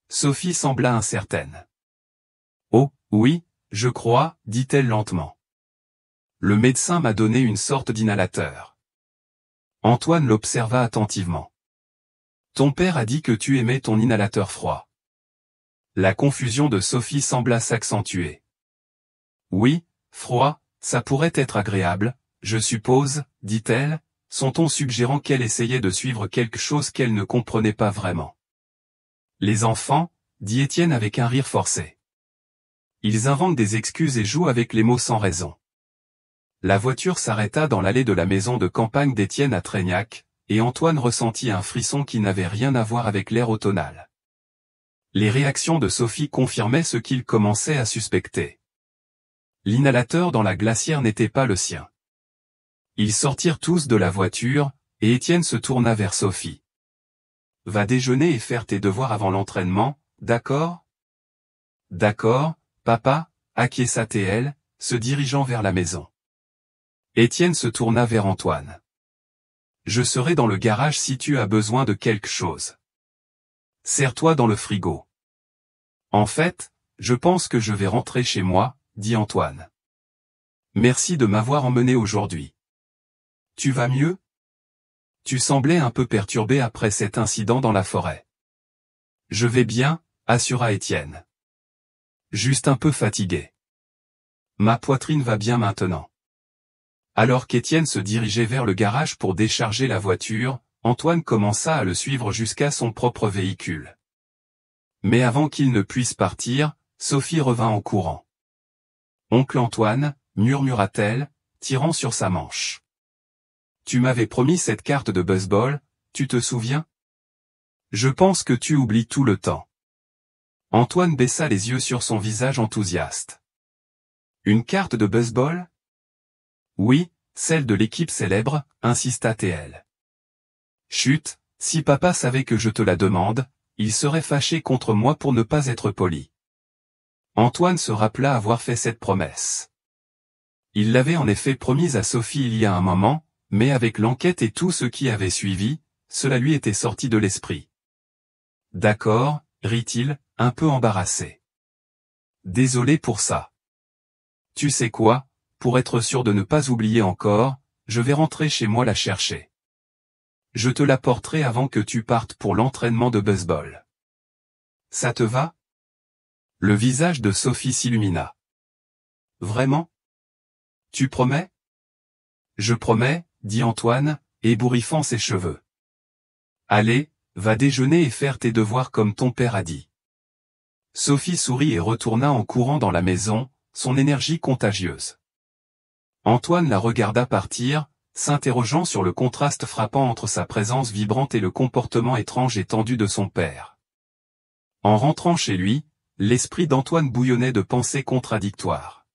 Speaker 1: Sophie sembla incertaine. Oh, oui, je crois, dit-elle lentement. Le médecin m'a donné une sorte d'inhalateur. Antoine l'observa attentivement. Ton père a dit que tu aimais ton inhalateur froid. La confusion de Sophie sembla s'accentuer. Oui, froid, ça pourrait être agréable, je suppose, dit-elle, son ton suggérant qu'elle essayait de suivre quelque chose qu'elle ne comprenait pas vraiment. Les enfants, dit Étienne avec un rire forcé. Ils inventent des excuses et jouent avec les mots sans raison. La voiture s'arrêta dans l'allée de la maison de campagne d'Étienne à Treignac, et Antoine ressentit un frisson qui n'avait rien à voir avec l'air automnal. Les réactions de Sophie confirmaient ce qu'il commençait à suspecter. L'inhalateur dans la glacière n'était pas le sien. Ils sortirent tous de la voiture, et Étienne se tourna vers Sophie. « Va déjeuner et faire tes devoirs avant l'entraînement, d'accord ?»« D'accord, papa » acquiesça-t-elle, se dirigeant vers la maison. Étienne se tourna vers Antoine. « Je serai dans le garage si tu as besoin de quelque chose. Serre-toi dans le frigo. »« En fait, je pense que je vais rentrer chez moi, » dit Antoine. « Merci de m'avoir emmené aujourd'hui. Tu vas mieux ? Tu semblais un peu perturbé après cet incident dans la forêt. »« Je vais bien, » assura Étienne. « Juste un peu fatigué. Ma poitrine va bien maintenant. » Alors qu'Étienne se dirigeait vers le garage pour décharger la voiture, Antoine commença à le suivre jusqu'à son propre véhicule. Mais avant qu'il ne puisse partir, Sophie revint en courant. « Oncle Antoine, » murmura-t-elle, tirant sur sa manche. « Tu m'avais promis cette carte de baseball, tu te souviens ? Je pense que tu oublies tout le temps. » Antoine baissa les yeux sur son visage enthousiaste. « Une carte de baseball ? » « Oui, celle de l'équipe célèbre, » insista-t-elle. « Chut, si papa savait que je te la demande, il serait fâché contre moi pour ne pas être poli. » Antoine se rappela avoir fait cette promesse. Il l'avait en effet promise à Sophie il y a un moment, mais avec l'enquête et tout ce qui avait suivi, cela lui était sorti de l'esprit. « D'accord, » rit-il, un peu embarrassé. « Désolé pour ça. Tu sais quoi ? Pour être sûr de ne pas oublier encore, je vais rentrer chez moi la chercher. Je te l'apporterai avant que tu partes pour l'entraînement de baseball. Ça te va ? » Le visage de Sophie s'illumina. « Vraiment ? Tu promets ? » « Je promets, » dit Antoine, ébouriffant ses cheveux. « Allez, va déjeuner et faire tes devoirs comme ton père a dit. » Sophie sourit et retourna en courant dans la maison, son énergie contagieuse. Antoine la regarda partir, s'interrogeant sur le contraste frappant entre sa présence vibrante et le comportement étrange et tendu de son père. En rentrant chez lui, l'esprit d'Antoine bouillonnait de pensées contradictoires.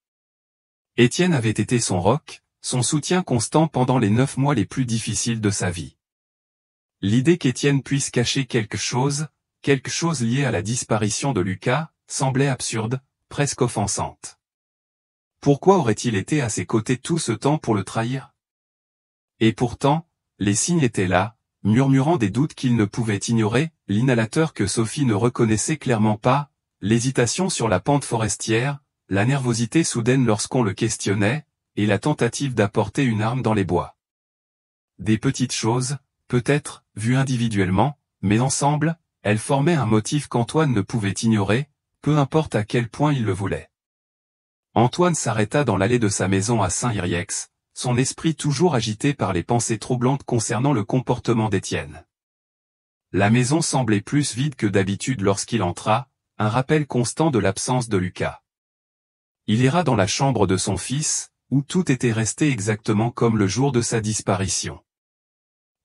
Speaker 1: Étienne avait été son roc, son soutien constant pendant les 9 mois les plus difficiles de sa vie. L'idée qu'Étienne puisse cacher quelque chose lié à la disparition de Lucas, semblait absurde, presque offensante. Pourquoi aurait-il été à ses côtés tout ce temps pour le trahir ? Et pourtant, les signes étaient là, murmurant des doutes qu'il ne pouvait ignorer, l'inhalateur que Sophie ne reconnaissait clairement pas, l'hésitation sur la pente forestière, la nervosité soudaine lorsqu'on le questionnait, et la tentative d'apporter une arme dans les bois. Des petites choses, peut-être, vues individuellement, mais ensemble, elles formaient un motif qu'Antoine ne pouvait ignorer, peu importe à quel point il le voulait. Antoine s'arrêta dans l'allée de sa maison à Saint-Yrieix, son esprit toujours agité par les pensées troublantes concernant le comportement d'Étienne. La maison semblait plus vide que d'habitude lorsqu'il entra, un rappel constant de l'absence de Lucas. Il ira dans la chambre de son fils, où tout était resté exactement comme le jour de sa disparition.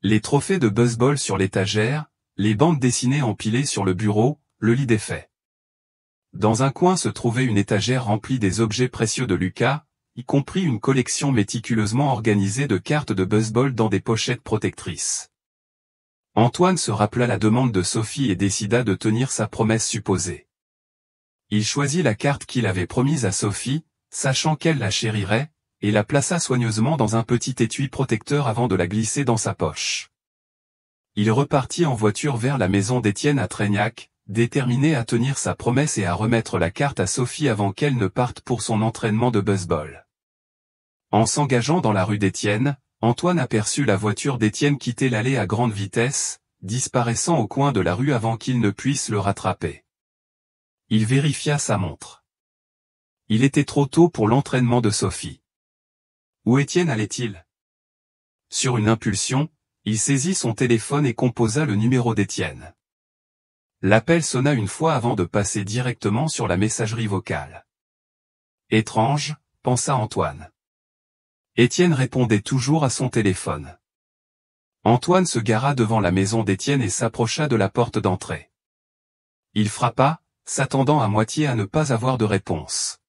Speaker 1: Les trophées de baseball sur l'étagère, les bandes dessinées empilées sur le bureau, le lit défait. Dans un coin se trouvait une étagère remplie des objets précieux de Lucas, y compris une collection méticuleusement organisée de cartes de baseball dans des pochettes protectrices. Antoine se rappela la demande de Sophie et décida de tenir sa promesse supposée. Il choisit la carte qu'il avait promise à Sophie, sachant qu'elle la chérirait, et la plaça soigneusement dans un petit étui protecteur avant de la glisser dans sa poche. Il repartit en voiture vers la maison d'Étienne à Treignac, déterminé à tenir sa promesse et à remettre la carte à Sophie avant qu'elle ne parte pour son entraînement de baseball. En s'engageant dans la rue d'Étienne, Antoine aperçut la voiture d'Étienne quitter l'allée à grande vitesse, disparaissant au coin de la rue avant qu'il ne puisse le rattraper. Il vérifia sa montre. Il était trop tôt pour l'entraînement de Sophie. Où Étienne allait-il? Sur une impulsion, il saisit son téléphone et composa le numéro d'Étienne. L'appel sonna une fois avant de passer directement sur la messagerie vocale. Étrange, pensa Antoine. Étienne répondait toujours à son téléphone. Antoine se gara devant la maison d'Étienne et s'approcha de la porte d'entrée. Il frappa, s'attendant à moitié à ne pas avoir de réponse.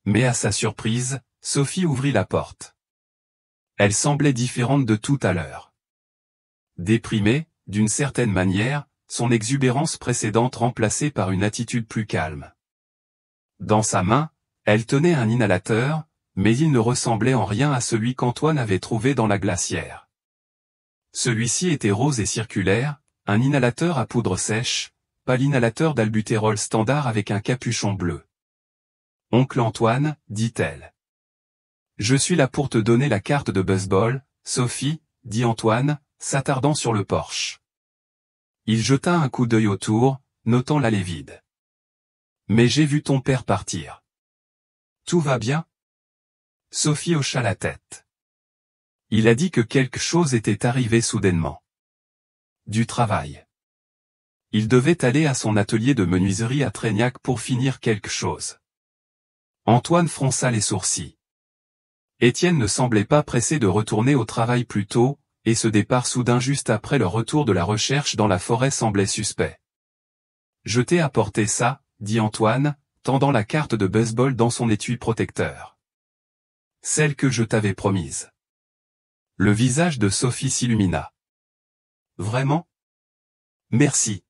Speaker 1: Mais à sa surprise, Sophie ouvrit la porte. Elle semblait différente de tout à l'heure. Déprimée, d'une certaine manière, son exubérance précédente remplacée par une attitude plus calme. Dans sa main, elle tenait un inhalateur, mais il ne ressemblait en rien à celui qu'Antoine avait trouvé dans la glacière. Celui-ci était rose et circulaire, un inhalateur à poudre sèche, pas l'inhalateur d'albutérol standard avec un capuchon bleu. « Oncle Antoine, dit-elle. Je suis là pour te donner la carte de baseball, Sophie, dit Antoine, s'attardant sur le porche. Il jeta un coup d'œil autour, notant l'allée vide. Mais j'ai vu ton père partir. Tout va bien? Sophie hocha la tête. Il a dit que quelque chose était arrivé soudainement. Du travail. Il devait aller à son atelier de menuiserie à Treignac pour finir quelque chose. Antoine fronça les sourcils. Étienne ne semblait pas pressé de retourner au travail plus tôt, et ce départ soudain juste après leur retour de la recherche dans la forêt semblait suspect. Je t'ai apporté ça, dit Antoine, tendant la carte de baseball dans son étui protecteur. Celle que je t'avais promise. Le visage de Sophie s'illumina. Vraiment? Merci.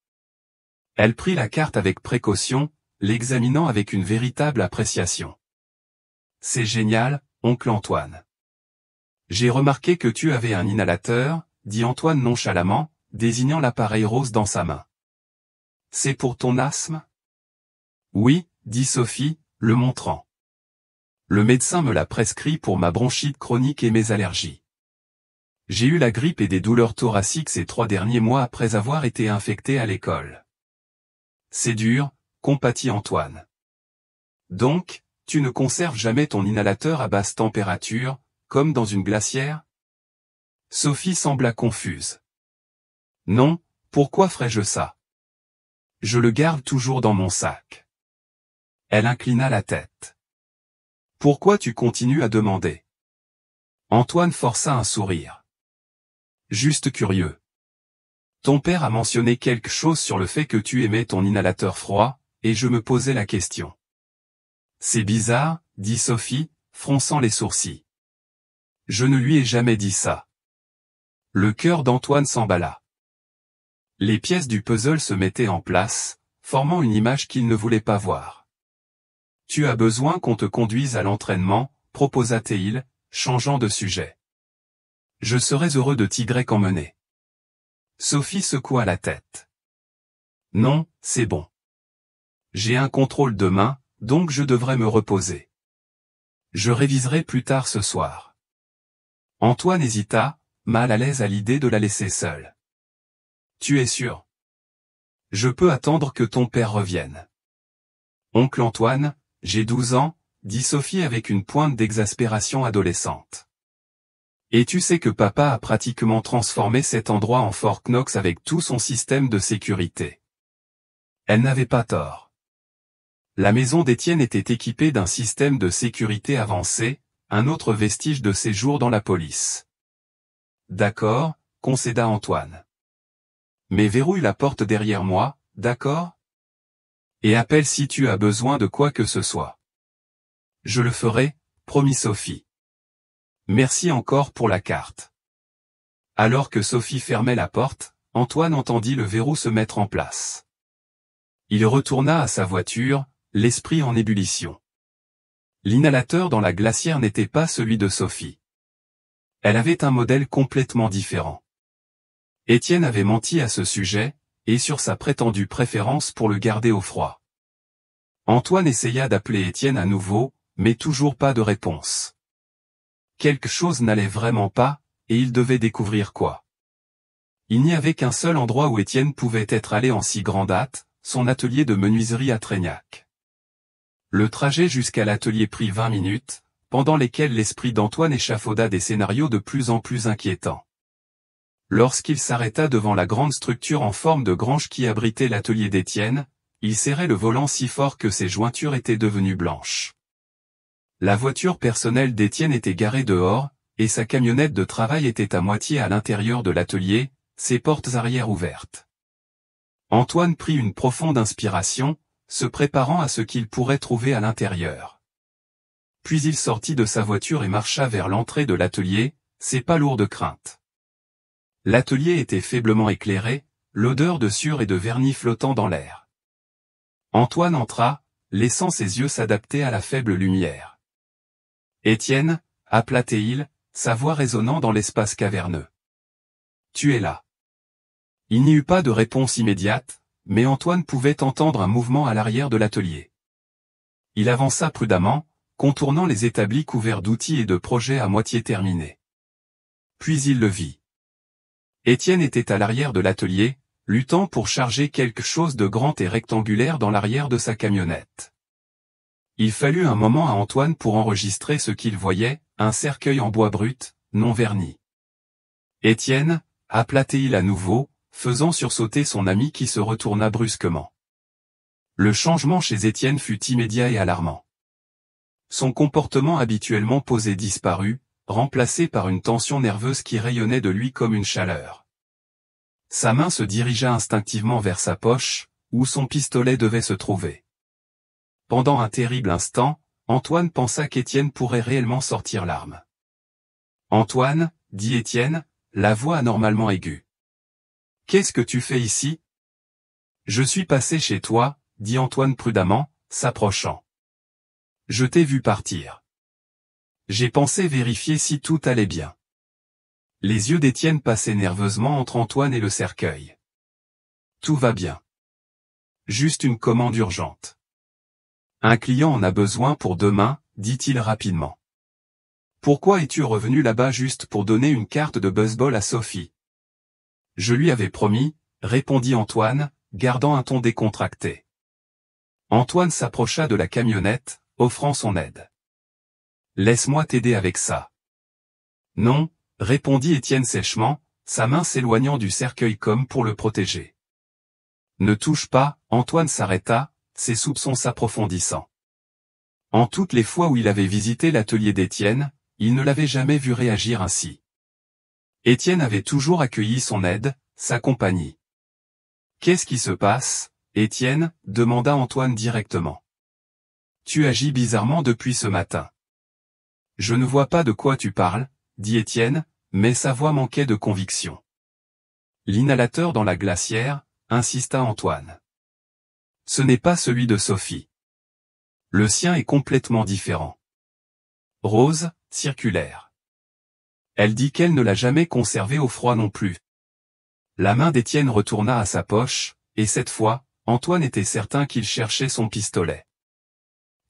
Speaker 1: Elle prit la carte avec précaution, l'examinant avec une véritable appréciation. C'est génial, oncle Antoine. J'ai remarqué que tu avais un inhalateur, dit Antoine nonchalamment, désignant l'appareil rose dans sa main. C'est pour ton asthme? Oui, dit Sophie, le montrant. Le médecin me l'a prescrit pour ma bronchite chronique et mes allergies. J'ai eu la grippe et des douleurs thoraciques ces 3 derniers mois après avoir été infecté à l'école. C'est dur, compatit Antoine. Donc, tu ne conserves jamais ton inhalateur à basse température, comme dans une glacière? Sophie sembla confuse. Non, pourquoi ferais-je ça? Je le garde toujours dans mon sac. Elle inclina la tête. Pourquoi tu continues à demander? Antoine força un sourire. Juste curieux. Ton père a mentionné quelque chose sur le fait que tu aimais ton inhalateur froid, et je me posais la question. C'est bizarre, dit Sophie, fronçant les sourcils. Je ne lui ai jamais dit ça. Le cœur d'Antoine s'emballa. Les pièces du puzzle se mettaient en place, formant une image qu'il ne voulait pas voir. Tu as besoin qu'on te conduise à l'entraînement, proposa-t-il, changeant de sujet. Je serais heureux de t'y emmener. Sophie secoua la tête. Non, c'est bon. J'ai un contrôle demain, donc je devrais me reposer. Je réviserai plus tard ce soir. Antoine hésita, mal à l'aise à l'idée de la laisser seule. Tu es sûr? Je peux attendre que ton père revienne. Oncle Antoine, j'ai 12 ans, dit Sophie avec une pointe d'exaspération adolescente. Et tu sais que papa a pratiquement transformé cet endroit en Fort Knox avec tout son système de sécurité. Elle n'avait pas tort. La maison d'Étienne était équipée d'un système de sécurité avancé, un autre vestige de séjour dans la police. D'accord, concéda Antoine. Mais verrouille la porte derrière moi, d'accord? Et appelle si tu as besoin de quoi que ce soit. Je le ferai, promit Sophie. Merci encore pour la carte. Alors que Sophie fermait la porte, Antoine entendit le verrou se mettre en place. Il retourna à sa voiture, l'esprit en ébullition. L'inhalateur dans la glacière n'était pas celui de Sophie. Elle avait un modèle complètement différent. Étienne avait menti à ce sujet, et sur sa prétendue préférence pour le garder au froid. Antoine essaya d'appeler Étienne à nouveau, mais toujours pas de réponse. Quelque chose n'allait vraiment pas, et il devait découvrir quoi. Il n'y avait qu'un seul endroit où Étienne pouvait être allé en si grande hâte, son atelier de menuiserie à Trégnac. Le trajet jusqu'à l'atelier prit 20 minutes, pendant lesquelles l'esprit d'Antoine échafauda des scénarios de plus en plus inquiétants. Lorsqu'il s'arrêta devant la grande structure en forme de grange qui abritait l'atelier d'Étienne, il serrait le volant si fort que ses jointures étaient devenues blanches. La voiture personnelle d'Étienne était garée dehors, et sa camionnette de travail était à moitié à l'intérieur de l'atelier, ses portes arrière ouvertes. Antoine prit une profonde inspiration, se préparant à ce qu'il pourrait trouver à l'intérieur. Puis il sortit de sa voiture et marcha vers l'entrée de l'atelier, ses pas lourds de crainte. L'atelier était faiblement éclairé, l'odeur de sueur et de vernis flottant dans l'air. Antoine entra, laissant ses yeux s'adapter à la faible lumière. « Étienne » appela-t-il, sa voix résonnant dans l'espace caverneux. « Tu es là. » Il n'y eut pas de réponse immédiate, mais Antoine pouvait entendre un mouvement à l'arrière de l'atelier. Il avança prudemment, contournant les établis couverts d'outils et de projets à moitié terminés. Puis il le vit. Étienne était à l'arrière de l'atelier, luttant pour charger quelque chose de grand et rectangulaire dans l'arrière de sa camionnette. Il fallut un moment à Antoine pour enregistrer ce qu'il voyait, un cercueil en bois brut, non verni. « Étienne » appela-t-il à nouveau, faisant sursauter son ami qui se retourna brusquement. Le changement chez Étienne fut immédiat et alarmant. Son comportement habituellement posé disparut, remplacé par une tension nerveuse qui rayonnait de lui comme une chaleur. Sa main se dirigea instinctivement vers sa poche, où son pistolet devait se trouver. Pendant un terrible instant, Antoine pensa qu'Étienne pourrait réellement sortir l'arme. « Antoine » dit Étienne, la voix anormalement aiguë. « Qu'est-ce que tu fais ici ?»« Je suis passé chez toi » dit Antoine prudemment, s'approchant. « Je t'ai vu partir. J'ai pensé vérifier si tout allait bien. » Les yeux d'Étienne passaient nerveusement entre Antoine et le cercueil. « Tout va bien. Juste une commande urgente. Un client en a besoin pour demain, dit-il rapidement. Pourquoi es-tu revenu là-bas juste pour donner une carte de baseball à Sophie? Je lui avais promis, répondit Antoine, gardant un ton décontracté. Antoine s'approcha de la camionnette, offrant son aide. Laisse-moi t'aider avec ça. Non, répondit Étienne sèchement, sa main s'éloignant du cercueil comme pour le protéger. Ne touche pas, Antoine s'arrêta, ses soupçons s'approfondissant. En toutes les fois où il avait visité l'atelier d'Étienne, il ne l'avait jamais vu réagir ainsi. Étienne avait toujours accueilli son aide, sa compagnie. Qu'est-ce qui se passe, Étienne? Demanda Antoine directement. Tu agis bizarrement depuis ce matin. Je ne vois pas de quoi tu parles, dit Étienne, mais sa voix manquait de conviction. L'inhalateur dans la glacière, insista Antoine. Ce n'est pas celui de Sophie. Le sien est complètement différent. Rose, circulaire. Elle dit qu'elle ne l'a jamais conservé au froid non plus. La main d'Étienne retourna à sa poche, et cette fois, Antoine était certain qu'il cherchait son pistolet.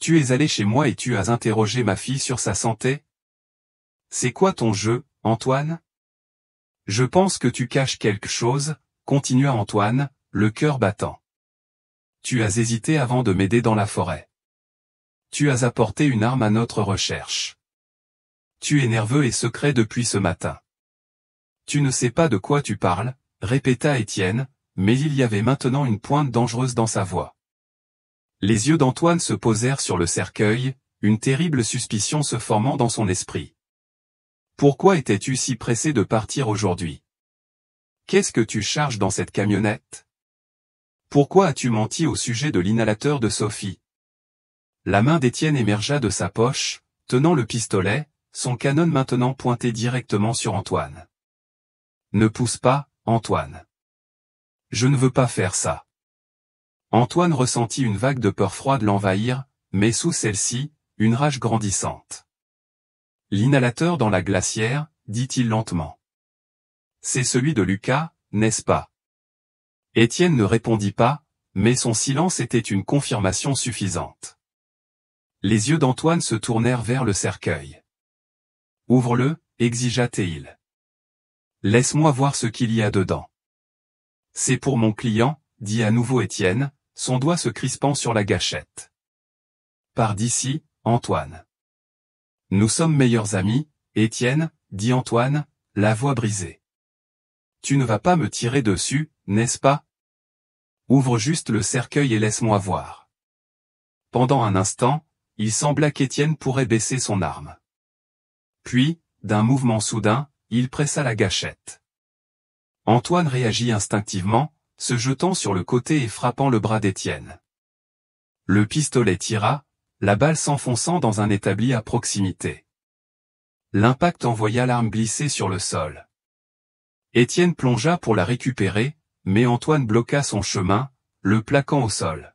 Speaker 1: Tu es allé chez moi et tu as interrogé ma fille sur sa santé? C'est quoi ton jeu, Antoine? Je pense que tu caches quelque chose, continua Antoine, le cœur battant. Tu as hésité avant de m'aider dans la forêt. Tu as apporté une arme à notre recherche. Tu es nerveux et secret depuis ce matin. Tu ne sais pas de quoi tu parles, répéta Étienne, mais il y avait maintenant une pointe dangereuse dans sa voix. Les yeux d'Antoine se posèrent sur le cercueil, une terrible suspicion se formant dans son esprit. Pourquoi étais-tu si pressé de partir aujourd'hui? Qu'est-ce que tu charges dans cette camionnette? Pourquoi as-tu menti au sujet de l'inhalateur de Sophie? La main d'Étienne émergea de sa poche, tenant le pistolet, son canon maintenant pointé directement sur Antoine. Ne pousse pas, Antoine. Je ne veux pas faire ça. Antoine ressentit une vague de peur froide l'envahir, mais sous celle-ci, une rage grandissante. L'inhalateur dans la glacière, dit-il lentement. C'est celui de Lucas, n'est-ce pas? Étienne ne répondit pas, mais son silence était une confirmation suffisante. Les yeux d'Antoine se tournèrent vers le cercueil. Ouvre-le, exigea Théil. Laisse-moi voir ce qu'il y a dedans. C'est pour mon client, dit à nouveau Étienne, son doigt se crispant sur la gâchette. Pars d'ici, Antoine. Nous sommes meilleurs amis, Étienne, dit Antoine, la voix brisée. Tu ne vas pas me tirer dessus, n'est-ce pas? Ouvre juste le cercueil et laisse-moi voir. Pendant un instant, il sembla qu'Étienne pourrait baisser son arme. Puis, d'un mouvement soudain, il pressa la gâchette. Antoine réagit instinctivement, se jetant sur le côté et frappant le bras d'Étienne. Le pistolet tira, la balle s'enfonçant dans un établi à proximité. L'impact envoya l'arme glisser sur le sol. Étienne plongea pour la récupérer, mais Antoine bloqua son chemin, le plaquant au sol.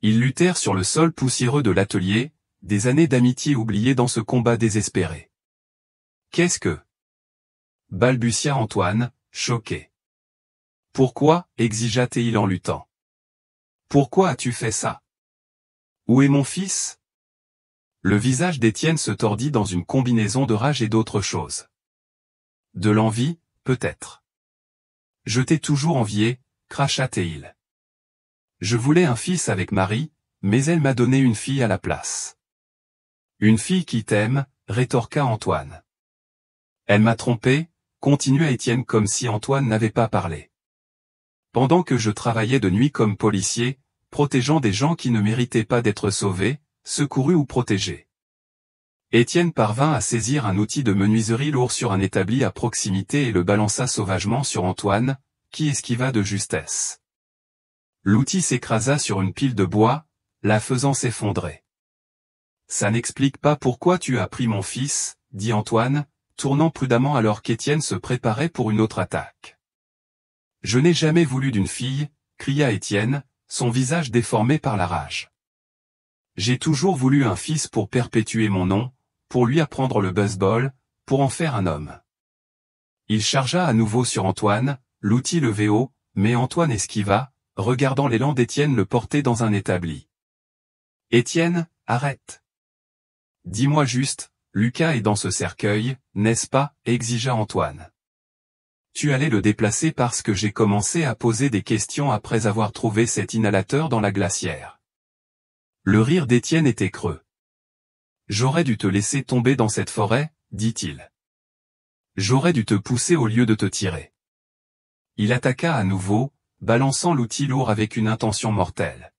Speaker 1: Ils luttèrent sur le sol poussiéreux de l'atelier, des années d'amitié oubliées dans ce combat désespéré. Qu'est-ce que... balbutia Antoine, choqué. Pourquoi, exigea Théil en luttant. Pourquoi as-tu fait ça? Où est mon fils? Le visage d'Étienne se tordit dans une combinaison de rage et d'autre chose. De l'envie, peut-être. Je t'ai toujours envié, cracha Théil. Je voulais un fils avec Marie, mais elle m'a donné une fille à la place. Une fille qui t'aime, rétorqua Antoine. Elle m'a trompé, continua Étienne comme si Antoine n'avait pas parlé. Pendant que je travaillais de nuit comme policier, protégeant des gens qui ne méritaient pas d'être sauvés, secourus ou protégés. Étienne parvint à saisir un outil de menuiserie lourd sur un établi à proximité et le balança sauvagement sur Antoine, qui esquiva de justesse. L'outil s'écrasa sur une pile de bois, la faisant s'effondrer. Ça n'explique pas pourquoi tu as pris mon fils, dit Antoine, tournant prudemment alors qu'Étienne se préparait pour une autre attaque. Je n'ai jamais voulu d'une fille, cria Étienne, son visage déformé par la rage. J'ai toujours voulu un fils pour perpétuer mon nom, pour lui apprendre le baseball, pour en faire un homme. Il chargea à nouveau sur Antoine, l'outil levé haut, mais Antoine esquiva, regardant l'élan d'Étienne le porter dans un établi. Étienne, arrête. Dis-moi juste, Lucas est dans ce cercueil, n'est-ce pas, exigea Antoine. Tu allais le déplacer parce que j'ai commencé à poser des questions après avoir trouvé cet inhalateur dans la glacière. Le rire d'Étienne était creux. J'aurais dû te laisser tomber dans cette forêt, dit-il. J'aurais dû te pousser au lieu de te tirer. Il attaqua à nouveau, balançant l'outil lourd avec une intention mortelle.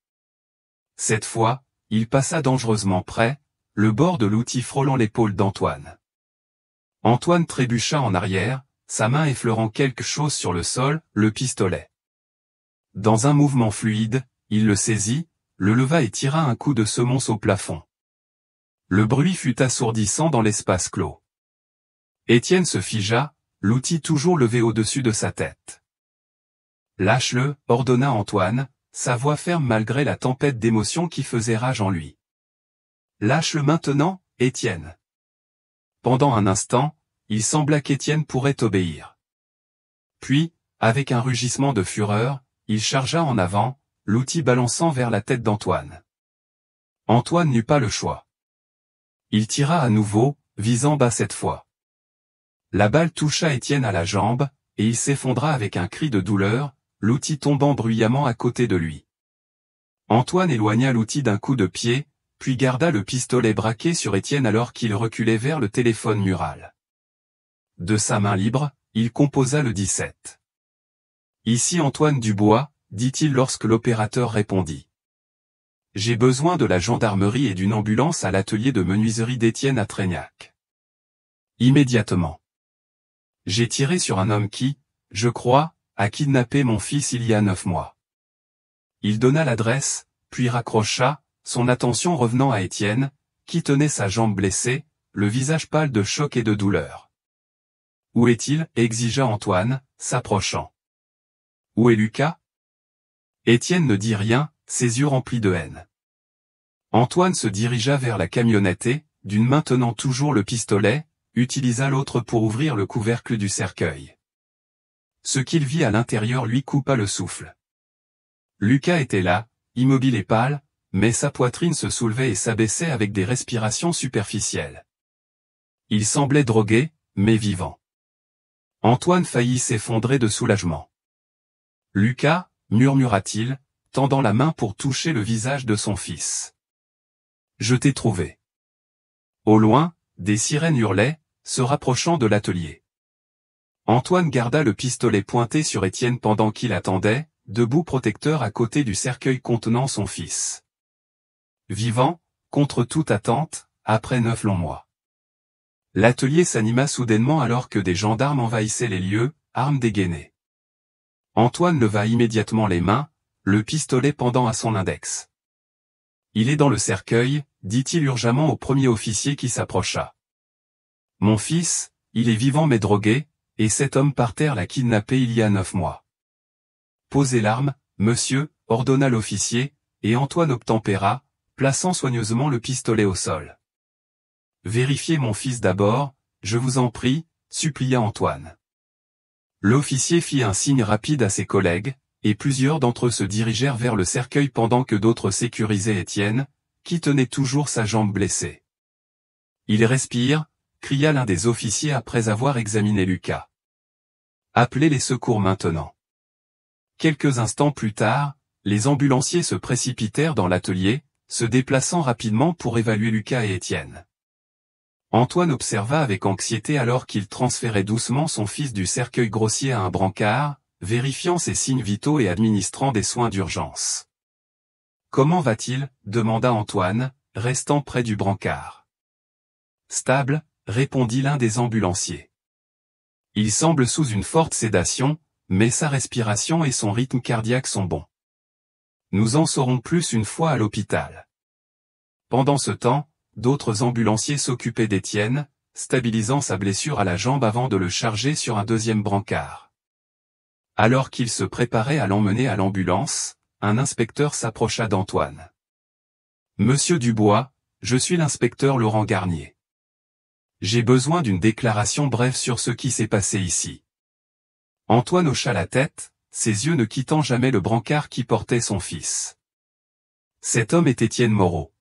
Speaker 1: Cette fois, il passa dangereusement près, le bord de l'outil frôlant l'épaule d'Antoine. Antoine trébucha en arrière, sa main effleurant quelque chose sur le sol, le pistolet. Dans un mouvement fluide, il le saisit, le leva et tira un coup de semonce au plafond. Le bruit fut assourdissant dans l'espace clos. Étienne se figea, l'outil toujours levé au-dessus de sa tête. Lâche-le, ordonna Antoine, sa voix ferme malgré la tempête d'émotions qui faisait rage en lui. Lâche-le maintenant, Étienne. Pendant un instant, il sembla qu'Étienne pourrait obéir. Puis, avec un rugissement de fureur, il chargea en avant, l'outil balançant vers la tête d'Antoine. Antoine n'eut pas le choix. Il tira à nouveau, visant bas cette fois. La balle toucha Étienne à la jambe, et il s'effondra avec un cri de douleur, l'outil tombant bruyamment à côté de lui. Antoine éloigna l'outil d'un coup de pied, puis garda le pistolet braqué sur Étienne alors qu'il reculait vers le téléphone mural. De sa main libre, il composa le 17. Ici Antoine Dubois, dit-il lorsque l'opérateur répondit. J'ai besoin de la gendarmerie et d'une ambulance à l'atelier de menuiserie d'Étienne à Trégnac. Immédiatement. J'ai tiré sur un homme qui, je crois, a kidnappé mon fils il y a 9 mois. Il donna l'adresse, puis raccrocha, son attention revenant à Étienne, qui tenait sa jambe blessée, le visage pâle de choc et de douleur. Où est-il, exigea Antoine, s'approchant. Où est Lucas? Étienne ne dit rien, ses yeux remplis de haine. Antoine se dirigea vers la camionnette et, d'une main tenant toujours le pistolet, utilisa l'autre pour ouvrir le couvercle du cercueil. Ce qu'il vit à l'intérieur lui coupa le souffle. Lucas était là, immobile et pâle, mais sa poitrine se soulevait et s'abaissait avec des respirations superficielles. Il semblait drogué, mais vivant. Antoine faillit s'effondrer de soulagement. « Lucas » murmura-t-il, tendant la main pour toucher le visage de son fils. « Je t'ai trouvé. » Au loin, des sirènes hurlaient, se rapprochant de l'atelier. Antoine garda le pistolet pointé sur Étienne pendant qu'il attendait, debout protecteur à côté du cercueil contenant son fils. Vivant, contre toute attente, après 9 longs mois. L'atelier s'anima soudainement alors que des gendarmes envahissaient les lieux, armes dégainées. Antoine leva immédiatement les mains, le pistolet pendant à son index. « Il est dans le cercueil », dit-il urgemment au premier officier qui s'approcha. « Mon fils, il est vivant mais drogué, et cet homme par terre l'a kidnappé il y a 9 mois. »« Posez l'arme, monsieur », ordonna l'officier, et Antoine obtempéra, plaçant soigneusement le pistolet au sol. « Vérifiez mon fils d'abord, je vous en prie », supplia Antoine. L'officier fit un signe rapide à ses collègues, et plusieurs d'entre eux se dirigèrent vers le cercueil pendant que d'autres sécurisaient Étienne, qui tenait toujours sa jambe blessée. « Il respire », cria l'un des officiers après avoir examiné Lucas. « Appelez les secours maintenant. » Quelques instants plus tard, les ambulanciers se précipitèrent dans l'atelier, se déplaçant rapidement pour évaluer Lucas et Étienne. Antoine observa avec anxiété alors qu'il transférait doucement son fils du cercueil grossier à un brancard, vérifiant ses signes vitaux et administrant des soins d'urgence. « Comment va-t-il » demanda Antoine, restant près du brancard. « Stable » répondit l'un des ambulanciers. « Il semble sous une forte sédation, mais sa respiration et son rythme cardiaque sont bons. Nous en saurons plus une fois à l'hôpital. » Pendant ce temps, d'autres ambulanciers s'occupaient d'Étienne, stabilisant sa blessure à la jambe avant de le charger sur un deuxième brancard. Alors qu'il se préparait à l'emmener à l'ambulance, un inspecteur s'approcha d'Antoine. « Monsieur Dubois, je suis l'inspecteur Laurent Garnier. J'ai besoin d'une déclaration brève sur ce qui s'est passé ici. » Antoine hocha la tête, ses yeux ne quittant jamais le brancard qui portait son fils. Cet homme est Étienne Moreau.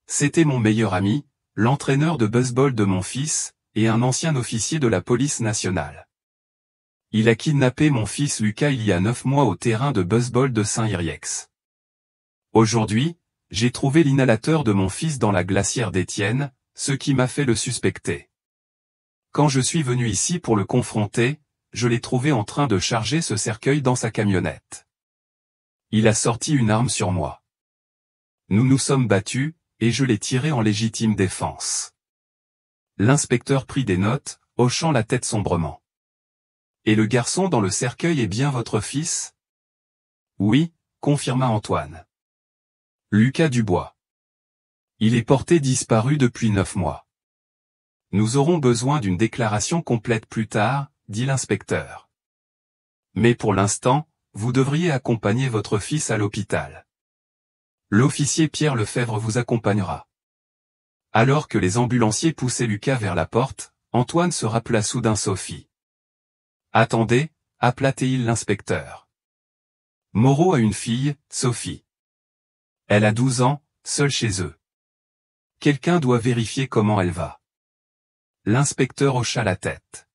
Speaker 1: C'était mon meilleur ami, l'entraîneur de baseball de mon fils, et un ancien officier de la police nationale. Il a kidnappé mon fils Lucas il y a 9 mois au terrain de baseball de Saint-Yrieix. Aujourd'hui, j'ai trouvé l'inhalateur de mon fils dans la glacière d'Étienne, ce qui m'a fait le suspecter. Quand je suis venu ici pour le confronter, je l'ai trouvé en train de charger ce cercueil dans sa camionnette. Il a sorti une arme sur moi. Nous nous sommes battus, et je l'ai tiré en légitime défense. L'inspecteur prit des notes, hochant la tête sombrement. « Et le garçon dans le cercueil est bien votre fils ?» « Oui », confirma Antoine. « Lucas Dubois. Il est porté disparu depuis 9 mois. Nous aurons besoin d'une déclaration complète plus tard, dit l'inspecteur. Mais pour l'instant, vous devriez accompagner votre fils à l'hôpital. L'officier Pierre Lefebvre vous accompagnera. » Alors que les ambulanciers poussaient Lucas vers la porte, Antoine se rappela soudain Sophie. « Attendez » appela-t-il l'inspecteur. « Moreau a une fille, Sophie. Elle a 12 ans, seule chez eux. Quelqu'un doit vérifier comment elle va. » L'inspecteur hocha la tête.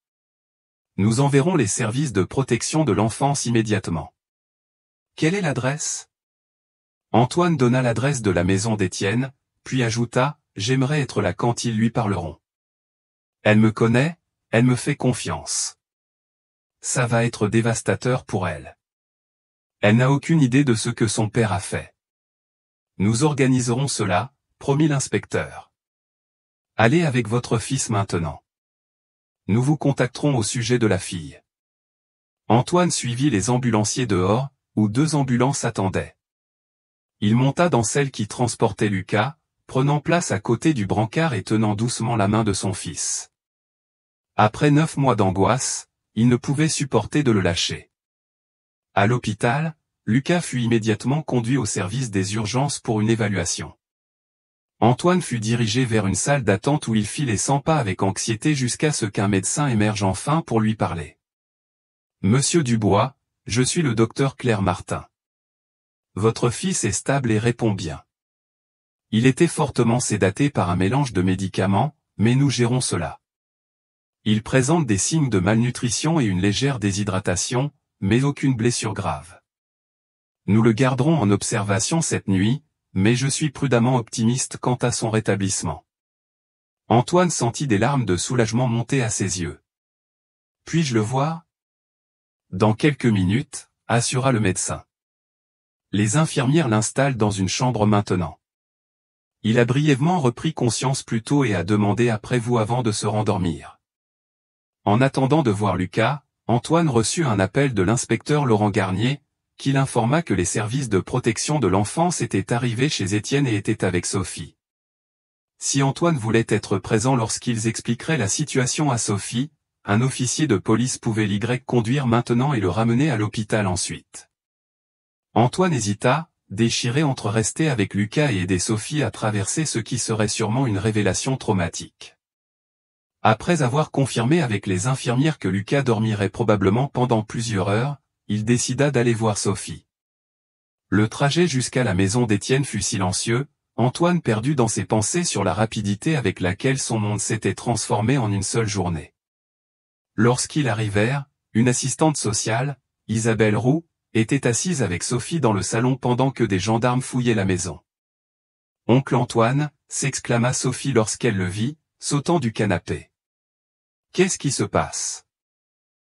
Speaker 1: « Nous enverrons les services de protection de l'enfance immédiatement. » « Quelle est l'adresse ?» Antoine donna l'adresse de la maison d'Étienne, puis ajouta « J'aimerais être là quand ils lui parleront. Elle me connaît, elle me fait confiance. Ça va être dévastateur pour elle. Elle n'a aucune idée de ce que son père a fait. Nous organiserons cela, promit l'inspecteur. Allez avec votre fils maintenant. Nous vous contacterons au sujet de la fille. » Antoine suivit les ambulanciers dehors, où 2 ambulances attendaient. Il monta dans celle qui transportait Lucas, prenant place à côté du brancard et tenant doucement la main de son fils. Après 9 mois d'angoisse, il ne pouvait supporter de le lâcher. À l'hôpital, Lucas fut immédiatement conduit au service des urgences pour une évaluation. Antoine fut dirigé vers une salle d'attente où il fit les 100 pas avec anxiété jusqu'à ce qu'un médecin émerge enfin pour lui parler. « Monsieur Dubois, je suis le docteur Claire Martin. Votre fils est stable et répond bien. Il était fortement sédaté par un mélange de médicaments, mais nous gérons cela. Il présente des signes de malnutrition et une légère déshydratation, mais aucune blessure grave. Nous le garderons en observation cette nuit, mais je suis prudemment optimiste quant à son rétablissement. » Antoine sentit des larmes de soulagement monter à ses yeux. « Puis-je le voir ?» ?»« Dans quelques minutes, » assura le médecin. Les infirmières l'installent dans une chambre maintenant. Il a brièvement repris conscience plus tôt et a demandé après vous avant de se rendormir. En attendant de voir Lucas, Antoine reçut un appel de l'inspecteur Laurent Garnier, qui l'informa que les services de protection de l'enfance étaient arrivés chez Étienne et étaient avec Sophie. Si Antoine voulait être présent lorsqu'ils expliqueraient la situation à Sophie, un officier de police pouvait l'y conduire maintenant et le ramener à l'hôpital ensuite. Antoine hésita, déchiré entre rester avec Lucas et aider Sophie à traverser ce qui serait sûrement une révélation traumatique. Après avoir confirmé avec les infirmières que Lucas dormirait probablement pendant plusieurs heures, il décida d'aller voir Sophie. Le trajet jusqu'à la maison d'Étienne fut silencieux, Antoine perdu dans ses pensées sur la rapidité avec laquelle son monde s'était transformé en une seule journée. Lorsqu'ils arrivèrent, une assistante sociale, Isabelle Roux, était assise avec Sophie dans le salon pendant que des gendarmes fouillaient la maison. « Oncle Antoine » s'exclama Sophie lorsqu'elle le vit, sautant du canapé. « Qu'est-ce qui se passe?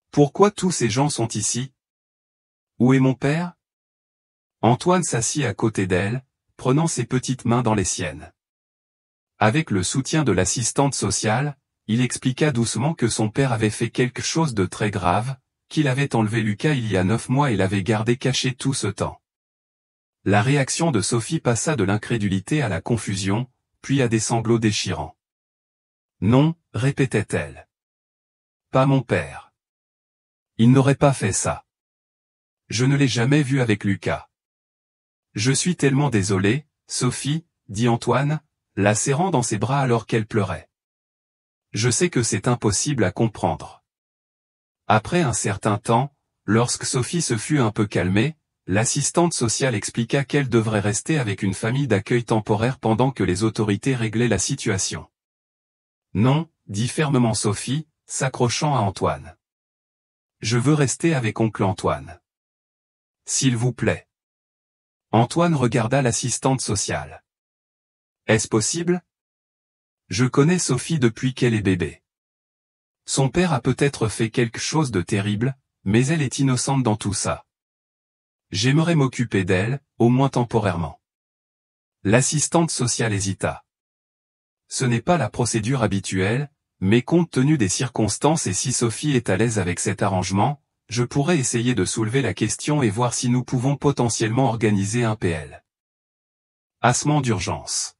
Speaker 1: Pourquoi tous ces gens sont ici? Où est mon père ?» Antoine s'assit à côté d'elle, prenant ses petites mains dans les siennes. Avec le soutien de l'assistante sociale, il expliqua doucement que son père avait fait quelque chose de très grave, qu'il avait enlevé Lucas il y a 9 mois et l'avait gardé caché tout ce temps. La réaction de Sophie passa de l'incrédulité à la confusion, puis à des sanglots déchirants. « Non, » répétait-elle. « Pas mon père. Il n'aurait pas fait ça. Je ne l'ai jamais vu avec Lucas. » « Je suis tellement désolé, Sophie, » dit Antoine, la serrant dans ses bras alors qu'elle pleurait. « Je sais que c'est impossible à comprendre. » Après un certain temps, lorsque Sophie se fut un peu calmée, l'assistante sociale expliqua qu'elle devrait rester avec une famille d'accueil temporaire pendant que les autorités réglaient la situation. « Non, » dit fermement Sophie, s'accrochant à Antoine. « Je veux rester avec oncle Antoine. S'il vous plaît. » Antoine regarda l'assistante sociale. « Est-ce possible? Je connais Sophie depuis qu'elle est bébé. Son père a peut-être fait quelque chose de terrible, mais elle est innocente dans tout ça. J'aimerais m'occuper d'elle, au moins temporairement. » L'assistante sociale hésita. Ce n'est pas la procédure habituelle, mais compte tenu des circonstances et si Sophie est à l'aise avec cet arrangement, je pourrais essayer de soulever la question et voir si nous pouvons potentiellement organiser un PL. Assement d'urgence.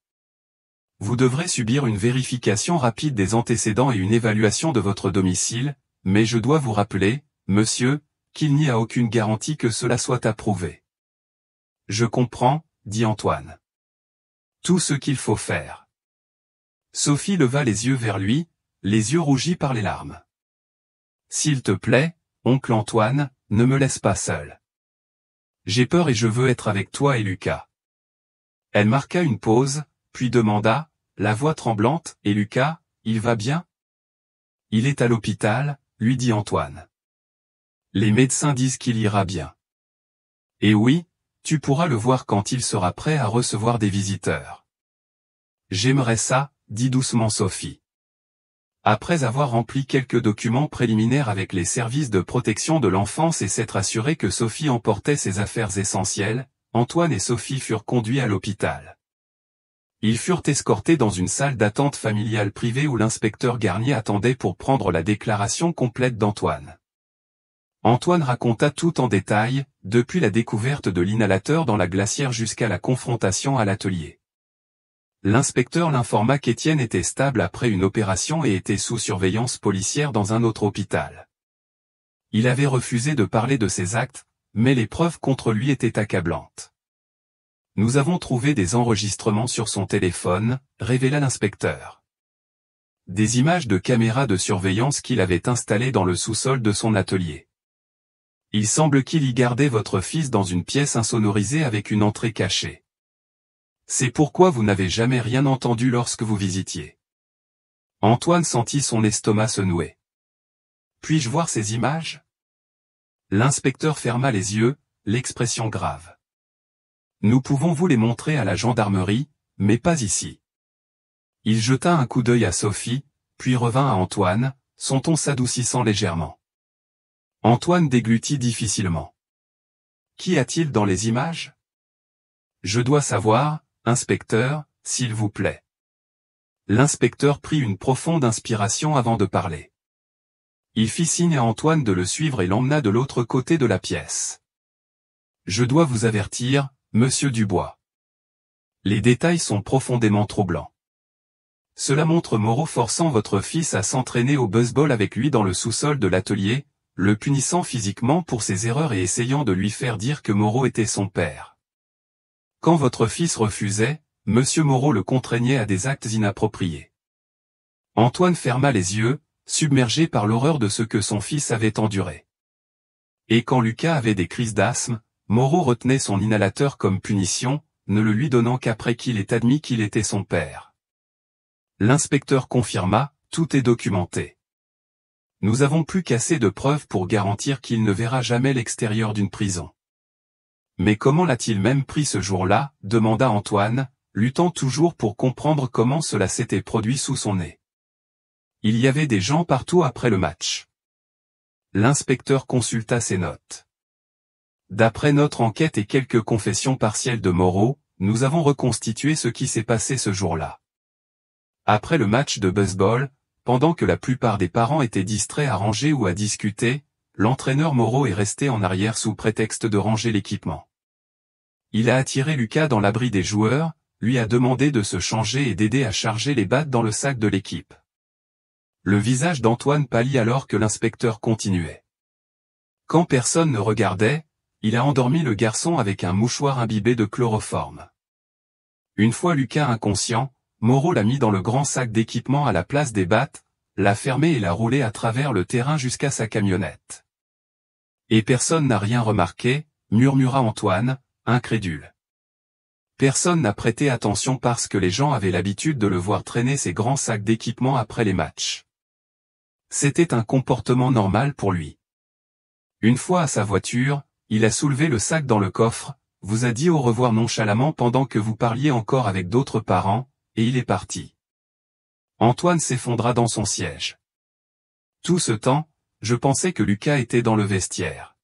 Speaker 1: Vous devrez subir une vérification rapide des antécédents et une évaluation de votre domicile, mais je dois vous rappeler, monsieur, qu'il n'y a aucune garantie que cela soit approuvé. Je comprends, dit Antoine. Tout ce qu'il faut faire. Sophie leva les yeux vers lui, les yeux rougis par les larmes. S'il te plaît, oncle Antoine, ne me laisse pas seul. J'ai peur et je veux être avec toi et Lucas. Elle marqua une pause, puis demanda, la voix tremblante, et Lucas, il va bien? Il est à l'hôpital, lui dit Antoine. Les médecins disent qu'il ira bien. Et oui, tu pourras le voir quand il sera prêt à recevoir des visiteurs. J'aimerais ça, dit doucement Sophie. Après avoir rempli quelques documents préliminaires avec les services de protection de l'enfance et s'être assuré que Sophie emportait ses affaires essentielles, Antoine et Sophie furent conduits à l'hôpital. Ils furent escortés dans une salle d'attente familiale privée où l'inspecteur Garnier attendait pour prendre la déclaration complète d'Antoine. Antoine raconta tout en détail, depuis la découverte de l'inhalateur dans la glacière jusqu'à la confrontation à l'atelier. L'inspecteur l'informa qu'Étienne était stable après une opération et était sous surveillance policière dans un autre hôpital. Il avait refusé de parler de ses actes, mais les preuves contre lui étaient accablantes. Nous avons trouvé des enregistrements sur son téléphone, révéla l'inspecteur. Des images de caméras de surveillance qu'il avait installées dans le sous-sol de son atelier. Il semble qu'il y gardait votre fils dans une pièce insonorisée avec une entrée cachée. C'est pourquoi vous n'avez jamais rien entendu lorsque vous visitiez. Antoine sentit son estomac se nouer. Puis-je voir ces images? L'inspecteur ferma les yeux, l'expression grave. Nous pouvons vous les montrer à la gendarmerie, mais pas ici. Il jeta un coup d'œil à Sophie, puis revint à Antoine, son ton s'adoucissant légèrement. Antoine déglutit difficilement. Qui a-t-il dans les images? Je dois savoir, inspecteur, s'il vous plaît. L'inspecteur prit une profonde inspiration avant de parler. Il fit signe à Antoine de le suivre et l'emmena de l'autre côté de la pièce. Je dois vous avertir, monsieur Dubois. Les détails sont profondément troublants. Cela montre Moreau forçant votre fils à s'entraîner au baseball avec lui dans le sous-sol de l'atelier, le punissant physiquement pour ses erreurs et essayant de lui faire dire que Moreau était son père. Quand votre fils refusait, monsieur Moreau le contraignait à des actes inappropriés. Antoine ferma les yeux, submergé par l'horreur de ce que son fils avait enduré. Et quand Lucas avait des crises d'asthme, Moreau retenait son inhalateur comme punition, ne le lui donnant qu'après qu'il ait admis qu'il était son père. L'inspecteur confirma, tout est documenté. Nous avons plus qu'assez de preuves pour garantir qu'il ne verra jamais l'extérieur d'une prison. Mais comment l'a-t-il même pris ce jour-là, demanda Antoine, luttant toujours pour comprendre comment cela s'était produit sous son nez. Il y avait des gens partout après le match. L'inspecteur consulta ses notes. D'après notre enquête et quelques confessions partielles de Moreau, nous avons reconstitué ce qui s'est passé ce jour-là. Après le match de baseball, pendant que la plupart des parents étaient distraits à ranger ou à discuter, l'entraîneur Moreau est resté en arrière sous prétexte de ranger l'équipement. Il a attiré Lucas dans l'abri des joueurs, lui a demandé de se changer et d'aider à charger les battes dans le sac de l'équipe. Le visage d'Antoine pâlit alors que l'inspecteur continuait. Quand personne ne regardait, il a endormi le garçon avec un mouchoir imbibé de chloroforme. Une fois Lucas inconscient, Moreau l'a mis dans le grand sac d'équipement à la place des battes, l'a fermé et l'a roulé à travers le terrain jusqu'à sa camionnette. Et personne n'a rien remarqué, murmura Antoine, incrédule. Personne n'a prêté attention parce que les gens avaient l'habitude de le voir traîner ses grands sacs d'équipement après les matchs. C'était un comportement normal pour lui. Une fois à sa voiture, il a soulevé le sac dans le coffre, vous a dit au revoir nonchalamment pendant que vous parliez encore avec d'autres parents, et il est parti. Antoine s'effondra dans son siège. Tout ce temps, je pensais que Lucas était dans le vestiaire.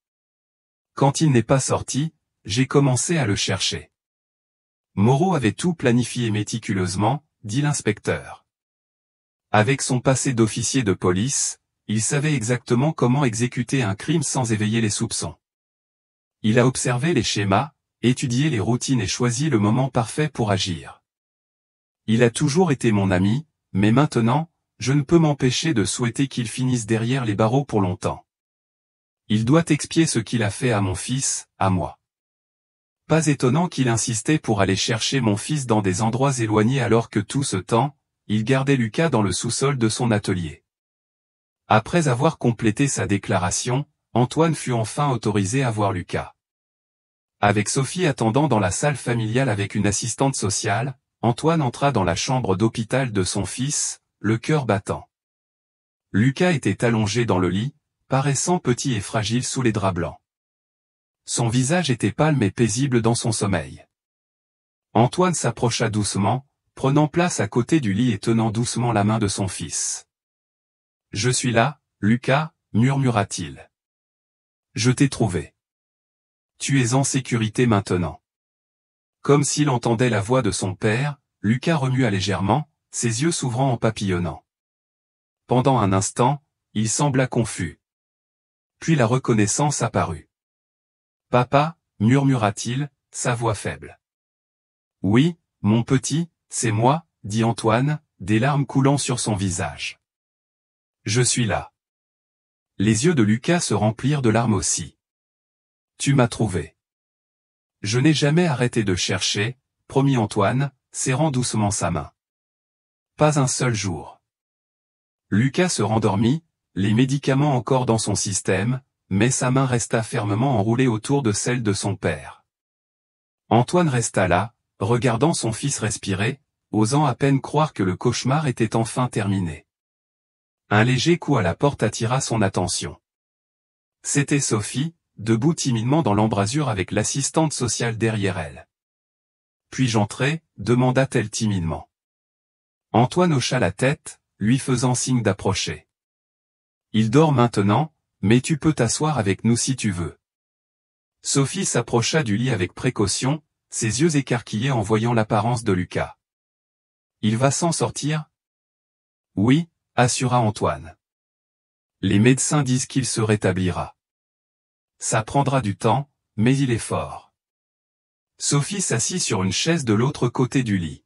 Speaker 1: Quand il n'est pas sorti, j'ai commencé à le chercher. Moreau avait tout planifié méticuleusement, dit l'inspecteur. Avec son passé d'officier de police, il savait exactement comment exécuter un crime sans éveiller les soupçons. Il a observé les schémas, étudié les routines et choisi le moment parfait pour agir. Il a toujours été mon ami, mais maintenant, je ne peux m'empêcher de souhaiter qu'il finisse derrière les barreaux pour longtemps. Il doit expier ce qu'il a fait à mon fils, à moi. Pas étonnant qu'il insistait pour aller chercher mon fils dans des endroits éloignés alors que tout ce temps, il gardait Lucas dans le sous-sol de son atelier. Après avoir complété sa déclaration, Antoine fut enfin autorisé à voir Lucas. Avec Sophie attendant dans la salle familiale avec une assistante sociale, Antoine entra dans la chambre d'hôpital de son fils, le cœur battant. Lucas était allongé dans le lit, paraissant petit et fragile sous les draps blancs. Son visage était pâle mais paisible dans son sommeil. Antoine s'approcha doucement, prenant place à côté du lit et tenant doucement la main de son fils. « Je suis là, Lucas, murmura-t-il. Je t'ai trouvé. Tu es en sécurité maintenant. » Comme s'il entendait la voix de son père, Lucas remua légèrement, ses yeux s'ouvrant en papillonnant. Pendant un instant, il sembla confus. Puis la reconnaissance apparut. « Papa, murmura-t-il, sa voix faible. « Oui, mon petit, c'est moi, dit Antoine, des larmes coulant sur son visage. « Je suis là. » Les yeux de Lucas se remplirent de larmes aussi. « Tu m'as trouvé. » Je n'ai jamais arrêté de chercher, promit Antoine, serrant doucement sa main. Pas un seul jour. Lucas se rendormit, les médicaments encore dans son système, mais sa main resta fermement enroulée autour de celle de son père. Antoine resta là, regardant son fils respirer, osant à peine croire que le cauchemar était enfin terminé. Un léger coup à la porte attira son attention. C'était Sophie, debout timidement dans l'embrasure avec l'assistante sociale derrière elle. « Puis-je entrer » demanda-t-elle timidement. Antoine hocha la tête, lui faisant signe d'approcher. « Il dort maintenant, mais tu peux t'asseoir avec nous si tu veux. » Sophie s'approcha du lit avec précaution, ses yeux écarquillés en voyant l'apparence de Lucas. « Il va s'en sortir ?» « Oui », assura Antoine. « Les médecins disent qu'il se rétablira. Ça prendra du temps, mais il est fort. » Sophie s'assit sur une chaise de l'autre côté du lit.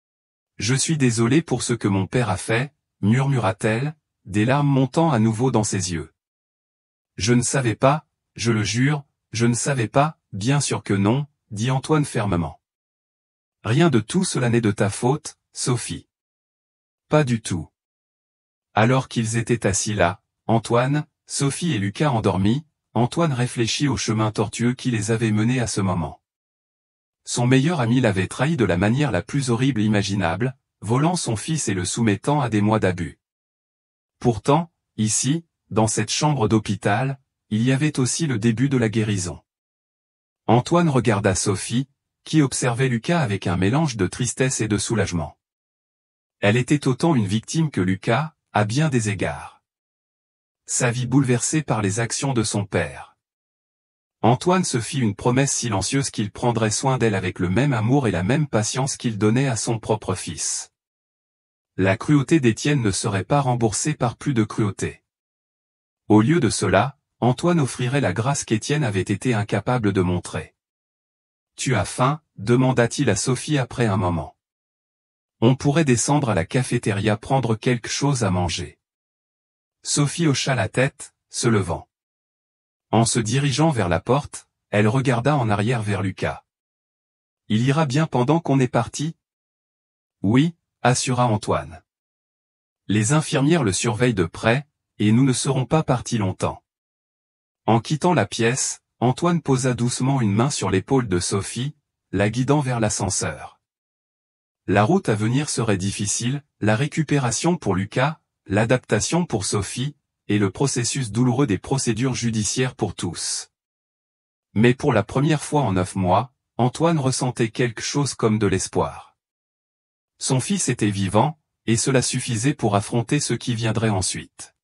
Speaker 1: « Je suis désolée pour ce que mon père a fait, » murmura-t-elle, des larmes montant à nouveau dans ses yeux. « Je ne savais pas, je le jure, je ne savais pas, bien sûr que non, » dit Antoine fermement. « Rien de tout cela n'est de ta faute, Sophie. »« Pas du tout. » Alors qu'ils étaient assis là, Antoine, Sophie et Lucas endormis, Antoine réfléchit au chemin tortueux qui les avait menés à ce moment. Son meilleur ami l'avait trahi de la manière la plus horrible imaginable, volant son fils et le soumettant à des mois d'abus. Pourtant, ici, dans cette chambre d'hôpital, il y avait aussi le début de la guérison. Antoine regarda Sophie, qui observait Lucas avec un mélange de tristesse et de soulagement. Elle était autant une victime que Lucas, à bien des égards. Sa vie bouleversée par les actions de son père. Antoine se fit une promesse silencieuse qu'il prendrait soin d'elle avec le même amour et la même patience qu'il donnait à son propre fils. La cruauté d'Étienne ne serait pas remboursée par plus de cruauté. Au lieu de cela, Antoine offrirait la grâce qu'Étienne avait été incapable de montrer. « Tu as faim » demanda-t-il à Sophie après un moment. « On pourrait descendre à la cafétéria prendre quelque chose à manger. » Sophie hocha la tête, se levant. En se dirigeant vers la porte, elle regarda en arrière vers Lucas. « Il ira bien pendant qu'on est parti ?» « Oui » assura Antoine. « Les infirmières le surveillent de près, et nous ne serons pas partis longtemps. » En quittant la pièce, Antoine posa doucement une main sur l'épaule de Sophie, la guidant vers l'ascenseur. La route à venir serait difficile, la récupération pour Lucas, l'adaptation pour Sophie, et le processus douloureux des procédures judiciaires pour tous. Mais pour la première fois en 9 mois, Antoine ressentait quelque chose comme de l'espoir. Son fils était vivant, et cela suffisait pour affronter ce qui viendrait ensuite.